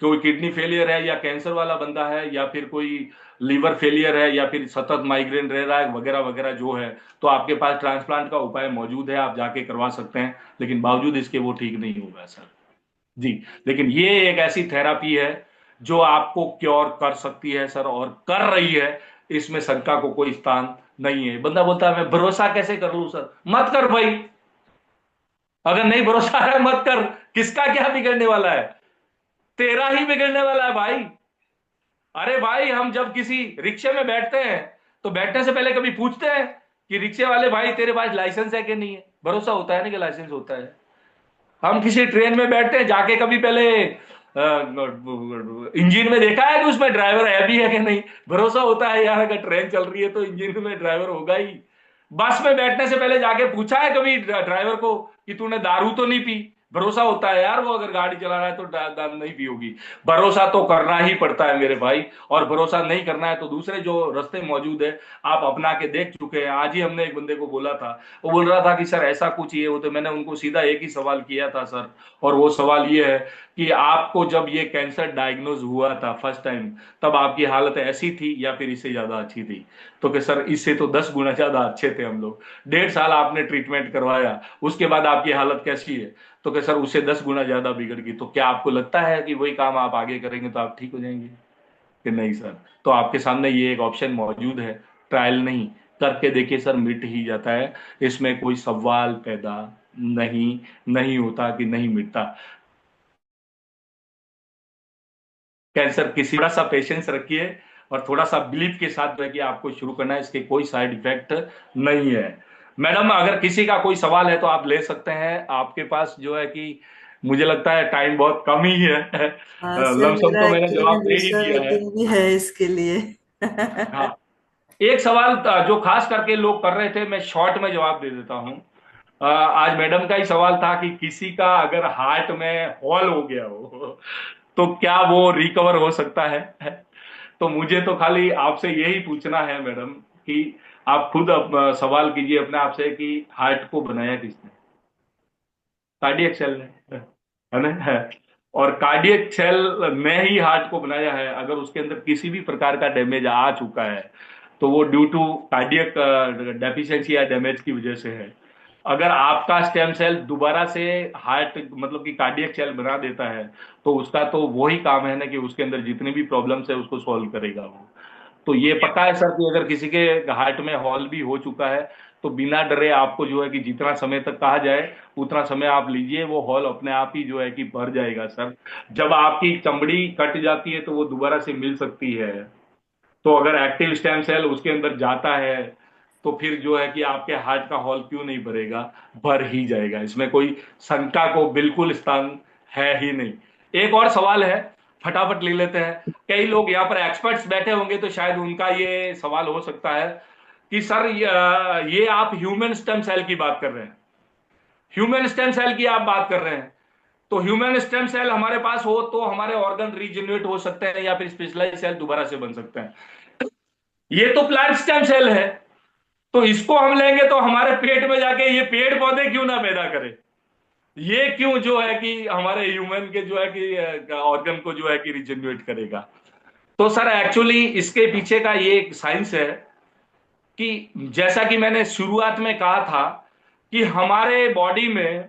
कोई किडनी फेलियर है, या कैंसर वाला बंदा है, या फिर कोई लीवर फेलियर है, या फिर सतत माइग्रेन रह रहा है वगैरह वगैरह जो है, तो आपके पास ट्रांसप्लांट का उपाय मौजूद है, आप जाके करवा सकते हैं। लेकिन बावजूद इसके वो ठीक नहीं होगा सर जी। लेकिन ये एक ऐसी थेरापी है जो आपको क्योर कर सकती है सर, और कर रही है। इसमें शंका को कोई स्थान नहीं है। बंदा बोलता है मैं भरोसा कैसे कर लूं सर, मत कर भाई। अगर नहीं भरोसा है मत कर, किसका क्या बिगड़ने वाला है? तेरा ही बिगड़ने वाला है भाई। अरे भाई, हम जब किसी रिक्शे में बैठते हैं तो बैठने से पहले कभी पूछते हैं कि रिक्शे वाले भाई तेरे पास लाइसेंस है कि नहीं है? भरोसा होता है ना कि लाइसेंस होता है। हम किसी ट्रेन में बैठते हैं, जाके कभी पहले इंजन में देखा है कि उसमें ड्राइवर है भी है कि नहीं? भरोसा होता है यार, अगर ट्रेन चल रही है तो इंजन में ड्राइवर होगा ही। बस में बैठने से पहले जाके पूछा है कभी ड्राइवर को कि तूने दारू तो नहीं पी? भरोसा होता है यार, वो अगर गाड़ी चला रहा है तो दारू नहीं पी होगी। भरोसा तो करना ही पड़ता है मेरे भाई। और भरोसा नहीं करना है तो दूसरे जो रास्ते मौजूद है आप अपना के देख चुके हैं। आज ही हमने एक बंदे को बोला था, वो बोल रहा था कि सर ऐसा कुछ ये हो, तो मैंने उनको सीधा एक ही सवाल किया था सर, और वो सवाल ये है कि आपको जब ये कैंसर डायग्नोज हुआ था फर्स्ट टाइम, तब आपकी हालत ऐसी थी या फिर इससे ज्यादा अच्छी थी? तो कि सर इससे तो 10 गुना ज्यादा अच्छे थे हम लोग। 1.5 साल आपने ट्रीटमेंट करवाया, उसके बाद आपकी हालत कैसी है? तो कि सर उससे 10 गुना ज्यादा बिगड़ गई। तो क्या आपको लगता है कि वही काम आप आगे करेंगे तो आप ठीक हो जाएंगे? कि नहीं सर, तो आपके सामने ये एक ऑप्शन मौजूद है, ट्रायल नहीं करके देखिए सर, मिट ही जाता है। इसमें कोई सवाल पैदा नहीं नहीं होता कि नहीं मिटता। कैंसर किसी, थोड़ा सा पेशेंस रखिए और थोड़ा सा बिलीफ के साथ जो है कि आपको शुरू करना है, इसके कोई साइड इफेक्ट नहीं है। मैडम, अगर किसी का कोई सवाल है तो आप ले सकते हैं, आपके पास जो है कि मुझे लगता है टाइम बहुत कम ही है। हाँ सर, लमसम मेरा तो मैंने एक्चुअली में जवाब दे ही दूसरा दिया है। मीटिंग भी है इसके लिए। हाँ, एक सवाल जो खास करके लोग कर रहे थे, मैं शॉर्ट में जवाब दे देता हूँ। आज मैडम का ही सवाल था कि किसी का अगर हार्ट में हॉल हो गया हो तो क्या वो रिकवर हो सकता है। तो मुझे तो खाली आपसे यही पूछना है मैडम कि आप खुद सवाल कीजिए अपने आप से कि हार्ट को बनाया किसने? कार्डियक सेल ने, है ना? और कार्डियक सेल ने ही हार्ट को बनाया है। अगर उसके अंदर किसी भी प्रकार का डैमेज आ चुका है तो वो ड्यू टू कार्डियक डेफिशिएंसी या डैमेज की वजह से है। अगर आपका स्टेम सेल दोबारा से हार्ट मतलब कि कार्डियक सेल बना देता है तो उसका तो वही काम है ना कि उसके अंदर जितनी भी प्रॉब्लम्स है उसको सॉल्व करेगा वो। तो ये पक्का है सर कि अगर किसी के हार्ट में हॉल भी हो चुका है तो बिना डरे आपको जो है कि जितना समय तक कहा जाए उतना समय आप लीजिए, वो हॉल अपने आप ही जो है कि भर जाएगा सर। जब आपकी चमड़ी कट जाती है तो वो दोबारा से मिल सकती है। तो अगर एक्टिव स्टेम सेल उसके अंदर जाता है तो फिर जो है कि आपके हार्ट का हॉल क्यों नहीं भरेगा, भर ही जाएगा। इसमें कोई शंका को बिल्कुल स्थान है ही नहीं। एक और सवाल है, फटाफट ले लेते हैं। कई लोग यहाँ पर एक्सपर्ट्स बैठे होंगे तो शायद उनका ये सवाल हो सकता है कि सर ये आप ह्यूमन स्टेम सेल की बात कर रहे हैं, ह्यूमन स्टेम सेल की आप बात कर रहे हैं, तो ह्यूमन स्टेम सेल हमारे पास हो तो हमारे ऑर्गन रीजनरेट हो सकते हैं या फिर स्पेशलाइज सेल दोबारा से बन सकते हैं। ये तो प्लांट स्टेम सेल है, तो इसको हम लेंगे तो हमारे पेट में जाके ये पेड़ पौधे क्यों ना पैदा करे, ये क्यों जो है कि हमारे ह्यूमन के जो है कि ऑर्गन को जो है कि रिजनरेट करेगा। तो सर एक्चुअली इसके पीछे का ये एक साइंस है कि जैसा कि मैंने शुरुआत में कहा था कि हमारे बॉडी में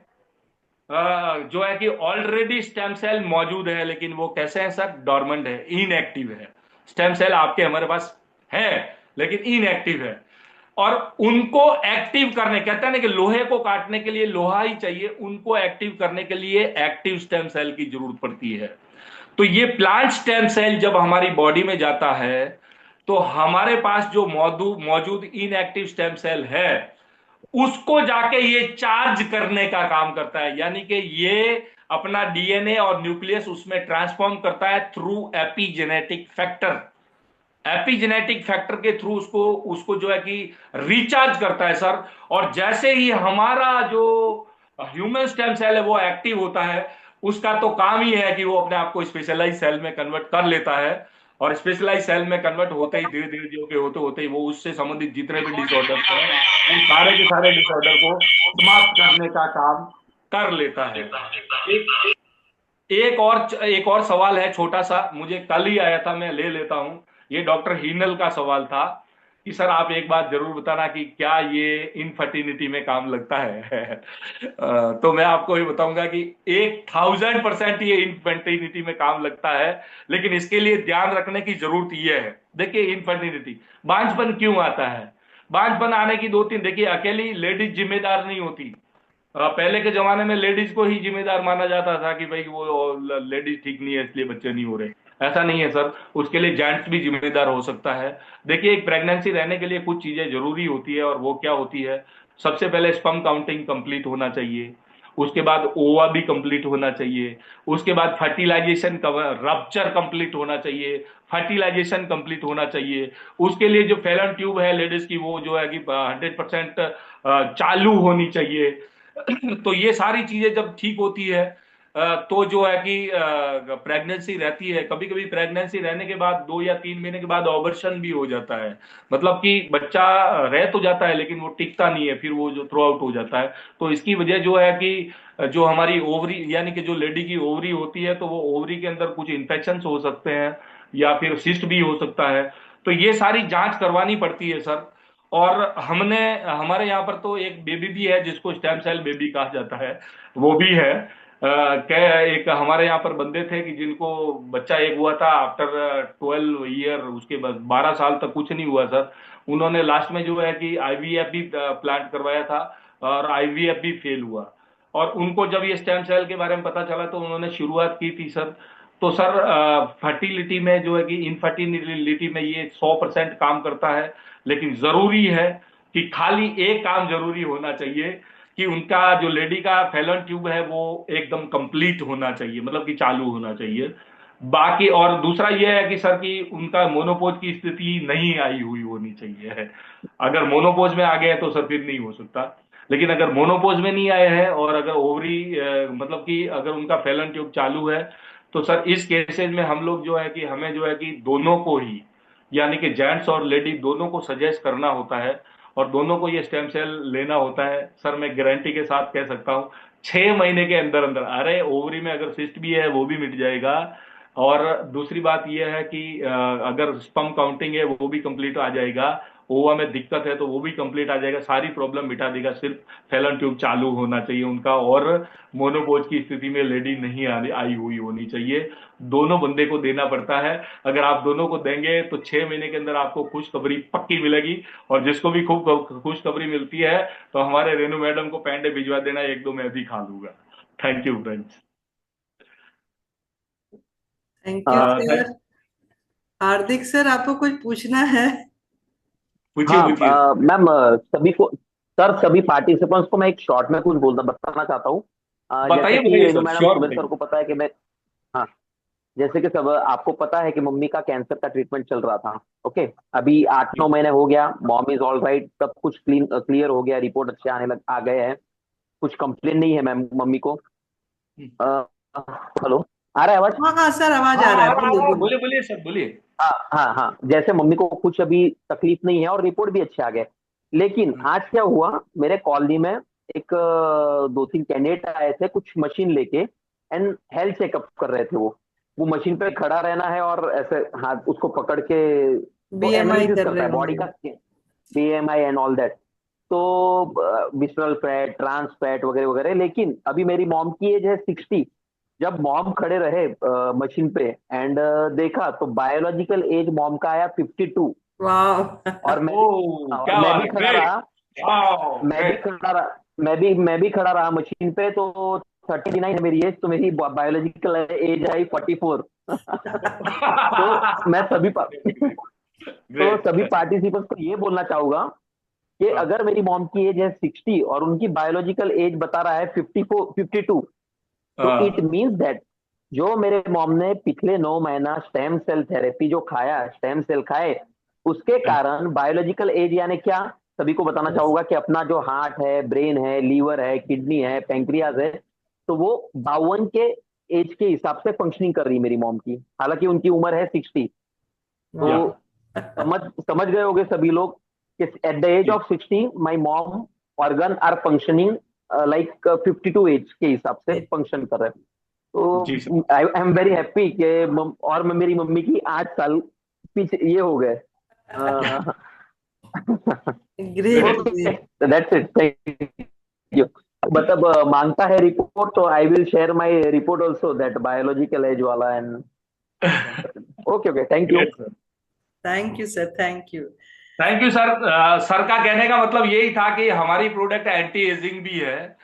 जो है कि ऑलरेडी स्टेम सेल मौजूद है, लेकिन वो कैसे हैं सर? डॉर्मेंट है, इनएक्टिव है। स्टेम सेल आपके हमारे पास है लेकिन इनएक्टिव है। और उनको एक्टिव करने, कहते हैं ना कि लोहे को काटने के लिए लोहा ही चाहिए, उनको एक्टिव करने के लिए एक्टिव स्टेम सेल की जरूरत पड़ती है। तो ये प्लांट स्टेम सेल जब हमारी बॉडी में जाता है तो हमारे पास जो मौजूद मौजूद इनएक्टिव स्टेम सेल है उसको जाके ये चार्ज करने का काम करता है, यानी कि ये अपना डीएनए और न्यूक्लियस उसमें ट्रांसफॉर्म करता है through epigenetic factor. Epigenetic factor के थ्रू उसको उसको जो है कि रिचार्ज करता है सर। और जैसे ही हमारा जो ह्यूमन स्टेम सेल है वो एक्टिव होता है, उसका तो काम ही है कि वो अपने आप को स्पेशलाइज सेल में कन्वर्ट कर लेता है। और स्पेशलाइज सेल में कन्वर्ट होते ही धीरे धीरे जो के होते होते ही वो उससे संबंधित जितने भी डिसऑर्डर्स हैं वो सारे के सारे डिसऑर्डर को समाप्त करने का काम कर लेता है। एक एक और सवाल है छोटा सा, मुझे कल ही आया था, मैं ले लेता हूं। ये डॉक्टर हीनल का सवाल था कि सर आप एक बात जरूर बताना कि क्या ये इनफर्टिलिटी में काम लगता है। तो मैं आपको ये बताऊंगा कि 1000% ये इनफर्टिलिटी में काम लगता है, लेकिन इसके लिए ध्यान रखने की जरूरत ये है। देखिए इनफर्टिलिटी, बांझपन क्यों आता है? बांझपन आने की दो तीन, देखिए अकेली लेडीज जिम्मेदार नहीं होती। पहले के जमाने में लेडीज को ही जिम्मेदार माना जाता था कि भाई वो लेडीज ठीक नहीं है इसलिए बच्चे नहीं हो रहे। ऐसा नहीं है सर, उसके लिए जेंट्स भी जिम्मेदार हो सकता है। देखिए एक प्रेगनेंसी रहने के लिए कुछ चीजें जरूरी होती है, और वो क्या होती है? सबसे पहले स्पर्म काउंटिंग कंप्लीट होना चाहिए, उसके बाद ओवा भी कंप्लीट होना चाहिए, उसके बाद फर्टिलाइजेशन रप्चर कंप्लीट होना चाहिए, फर्टिलाइजेशन कंप्लीट होना चाहिए। उसके लिए जो फेलन ट्यूब है लेडीज की वो जो है कि 100% चालू होनी चाहिए। तो ये सारी चीजें जब ठीक होती है तो जो है कि प्रेगनेंसी रहती है। कभी कभी प्रेगनेंसी रहने के बाद 2 या 3 महीने के बाद ऑपरेशन भी हो जाता है, मतलब कि बच्चा रह तो जाता है लेकिन वो टिकता नहीं है, फिर वो जो थ्रो आउट हो जाता है। तो इसकी वजह जो है कि जो हमारी ओवरी यानी कि जो लेडी की ओवरी होती है तो वो ओवरी के अंदर कुछ इन्फेक्शन हो सकते हैं या फिर सिस्ट भी हो सकता है। तो ये सारी जांच करवानी पड़ती है सर। और हमने हमारे यहाँ पर तो एक बेबी भी है जिसको स्टेम सेल बेबी कहा जाता है, वो भी है। एक हमारे यहाँ पर बंदे थे कि जिनको बच्चा एक हुआ था आफ्टर 12 ईयर, उसके बाद 12 साल तक कुछ नहीं हुआ सर। उन्होंने लास्ट में जो है कि आईवीएफ भी प्लांट करवाया था और आईवीएफ भी फेल हुआ। और उनको जब ये स्टेम सेल के बारे में पता चला तो उन्होंने शुरुआत की थी सर। तो सर फर्टिलिटी में जो है कि इनफर्टिलिटी में ये 100% काम करता है। लेकिन जरूरी है कि खाली एक काम जरूरी होना चाहिए कि उनका जो लेडी का फैलन ट्यूब है वो एकदम कंप्लीट होना चाहिए, मतलब कि चालू होना चाहिए। बाकी और दूसरा ये है कि सर कि उनका मोनोपोज की स्थिति नहीं आई हुई होनी चाहिए। अगर मोनोपोज में आ गए तो सर फिर नहीं हो सकता। लेकिन अगर मोनोपोज में नहीं आए हैं और अगर ओवरी मतलब कि अगर उनका फैलन ट्यूब चालू है, तो सर इस केसेज में हम लोग जो है कि हमें जो है कि दोनों को ही, यानी कि जेंट्स और लेडी दोनों को सजेस्ट करना होता है और दोनों को ये स्टेम सेल लेना होता है। सर मैं गारंटी के साथ कह सकता हूँ 6 महीने के अंदर अंदर, अरे ओवरी में अगर सिस्ट भी है वो भी मिट जाएगा। और दूसरी बात यह है कि अगर स्पर्म काउंटिंग है वो भी कंप्लीट आ जाएगा। ओवा में दिक्कत है तो वो भी कंप्लीट आ जाएगा, सारी प्रॉब्लम मिटा देगा। सिर्फ फैलन ट्यूब चालू होना चाहिए उनका और मोनोपोज की स्थिति में लेडी नहीं आई हुई होनी चाहिए। दोनों बंदे को देना पड़ता है। अगर आप दोनों को देंगे तो 6 महीने के अंदर आपको खुशखबरी पक्की मिलेगी। और जिसको भी खूब खुशखबरी मिलती है तो हमारे रेनू मैडम को पैंडे भिजवा देना, एक दो मैं भी खा लूंगा। Thank you friends. Thank you thank sir. Hardik sir, आपको कुछ पूछना है? पूछिए हाँ पूछिए। मैम, सभी को, सर सभी पार्टिसिपेंट्स को मैं एक शॉर्ट में कुछ बोलना बताना चाहता हूँ। जैसे बताइए कि बताइए Renu sir, madam, sure Sumit sir बताइए। को पता है कि मैं, हाँ, जैसे कि सब आपको पता है कि मम्मी का कैंसर का ट्रीटमेंट चल रहा था। ओके, अभी 8-9 महीने हो गया, मॉम इज ऑल राइट, सब कुछ क्लियर हो गया, रिपोर्ट अच्छे आ गए हैं, कुछ कंप्लेन नहीं है मैम मम्मी को। अ, हेलो, आ रहा है आवाज? हाँ हाँ सर, आवाज हाँ आ रहा आ है, रहा बोलिए है, बोलिए। बोलिए बोलिए सर बोलिए। हाँ हाँ हाँ, जैसे मम्मी को कुछ अभी तकलीफ नहीं है और रिपोर्ट भी अच्छे आ गए। लेकिन आज क्या हुआ, मेरे कॉलोनी में एक 2-3 कैंडिडेट आए थे कुछ मशीन लेके, एंड हेल्थ चेकअप कर रहे थे। वो मशीन पे खड़ा रहना है और ऐसे हाथ उसको पकड़ के वो बीएमआई एनालिसिस कर करता रहे है बॉडी होंगे। का, बीएमआई एंड ऑल दैट। तो विसरल फैट, ट्रांस फैट वगैरह वगैरह। लेकिन अभी मेरी मॉम की एज है 60। जब मॉम खड़े रहे मशीन पे एंड देखा तो बायोलॉजिकल एज मॉम का आया 52। वाह। और मैं भी, ओ और क्या मैं बात भी है, खड़ा ग्रेट। रहा, वाओ मैं भी ग्रेट। खड़ा रहा, मैं भी खड़ा रहा मशीन पे। तो 39 है मेरी एज, तो मेरी बायोलॉजिकल एज आई 44। तो मैं सभी तो ग्रेट सभी ग्रेट। पार्टिसिपेंट्स को ये बोलना चाहूंगा कि अगर मेरी मॉम की एज है 60 और उनकी बायोलॉजिकल एज बता रहा है 52, तो इट मीन्स दैट जो मेरे मॉम ने पिछले 9 महीना स्टेम सेल थेरेपी जो खाया, स्टेम सेल खाए, उसके कारण बायोलॉजिकल एज यानी क्या, सभी को बताना चाहूंगा कि अपना जो हार्ट है, ब्रेन है, लीवर है, किडनी है, पेंक्रियाज है, तो वो 52 के एज के हिसाब से फंक्शनिंग कर रही है मेरी मॉम की, हालांकि उनकी उम्र है 60। या तो समझ समझ गए होंगे सभी लोग कि at the age of 60 my mom organ are functioning like 52 age के हिसाब से फंक्शन कर रहे हैं। जी सर। तो आई एम वेरी हैप्पी कि और मैं मेरी मम्मी की 8 साल पीछे ये हो गए। Great great. Okay, great. That's it, thank you. मतलब मांगता है रिपोर्ट, तो I will share my report also, that biological age वाला end. Okay okay, thank you. Great sir. Thank you sir, thank you. Thank you sir. Sir का कहने का मतलब यही था कि हमारी प्रोडक्ट एंटी एजिंग भी है।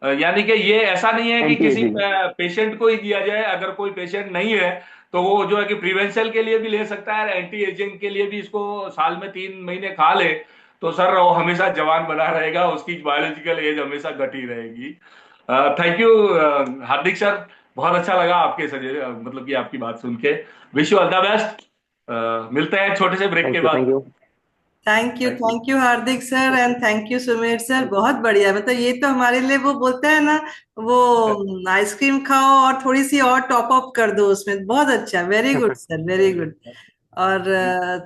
यानी कि ये ऐसा नहीं है कि एंटी किसी एजिंग। पेशेंट को ही दिया जाए। अगर कोई पेशेंट नहीं है तो वो जो है कि प्रिवेंशन के लिए भी ले सकता है, एंटी एजिंग के लिए भी इसको साल में 3 महीने खा ले तो सर वो हमेशा जवान बना रहेगा, उसकी बायोलॉजिकल एज हमेशा घटी रहेगी। Thank you Hardik sir. बहुत अच्छा लगा आपके मतलब कि आपकी बात सुन के। Wish you all the best. मिलते हैं छोटे से ब्रेक के थैंक बाद। You. Thank you. Thank you Hardik sir, and thank you Sumer sir. Thank बहुत बढ़िया, मतलब ये तो हमारे लिए वो बोलते हैं ना, वो आइसक्रीम खाओ और थोड़ी सी और टॉप अप कर दो उसमें। बहुत अच्छा, very good sir, very good. और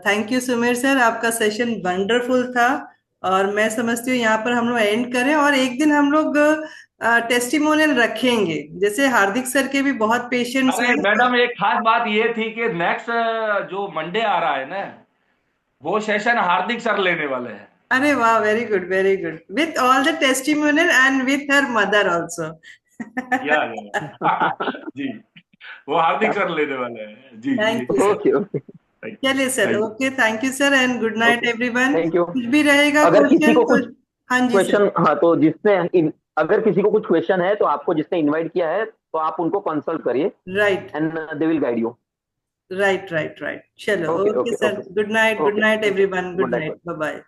थैंक यू सुमेर सर, आपका सेशन वंडरफुल था। और मैं समझती हूँ यहाँ पर हम लोग एंड करें, और एक दिन हम लोग टेस्टिमोनियल रखेंगे, जैसे हार्दिक सर के भी बहुत पेशेंट्स अरे हैं। मैडम एक खास बात ये थी कि नेक्स्ट जो मंडे आ रहा है ना, वो सेशन हार्दिक सर लेने वाले हैं। अरे वाह, very good very good, with all the testimonial and with her mother also. या जी, वो हार्दिक सर लेने वाले हैं जी। Thank you sir. Okay okay चलिए sir, okay, thank you sir and good night okay everyone. Thank you. कुछ भी रहेगा अगर किसी क्वेश्चन को तो कुछ हाँ जी सर। क्वेश्चन, हाँ तो अगर किसी को कुछ क्वेश्चन है तो आपको जिसने इनवाइट किया है तो आप उनको कंसल्ट करिए right and they will guide you. Right right right. चलो okay okay okay sir, okay good okay night thank you. Everyone, good good night. Night, bye bye.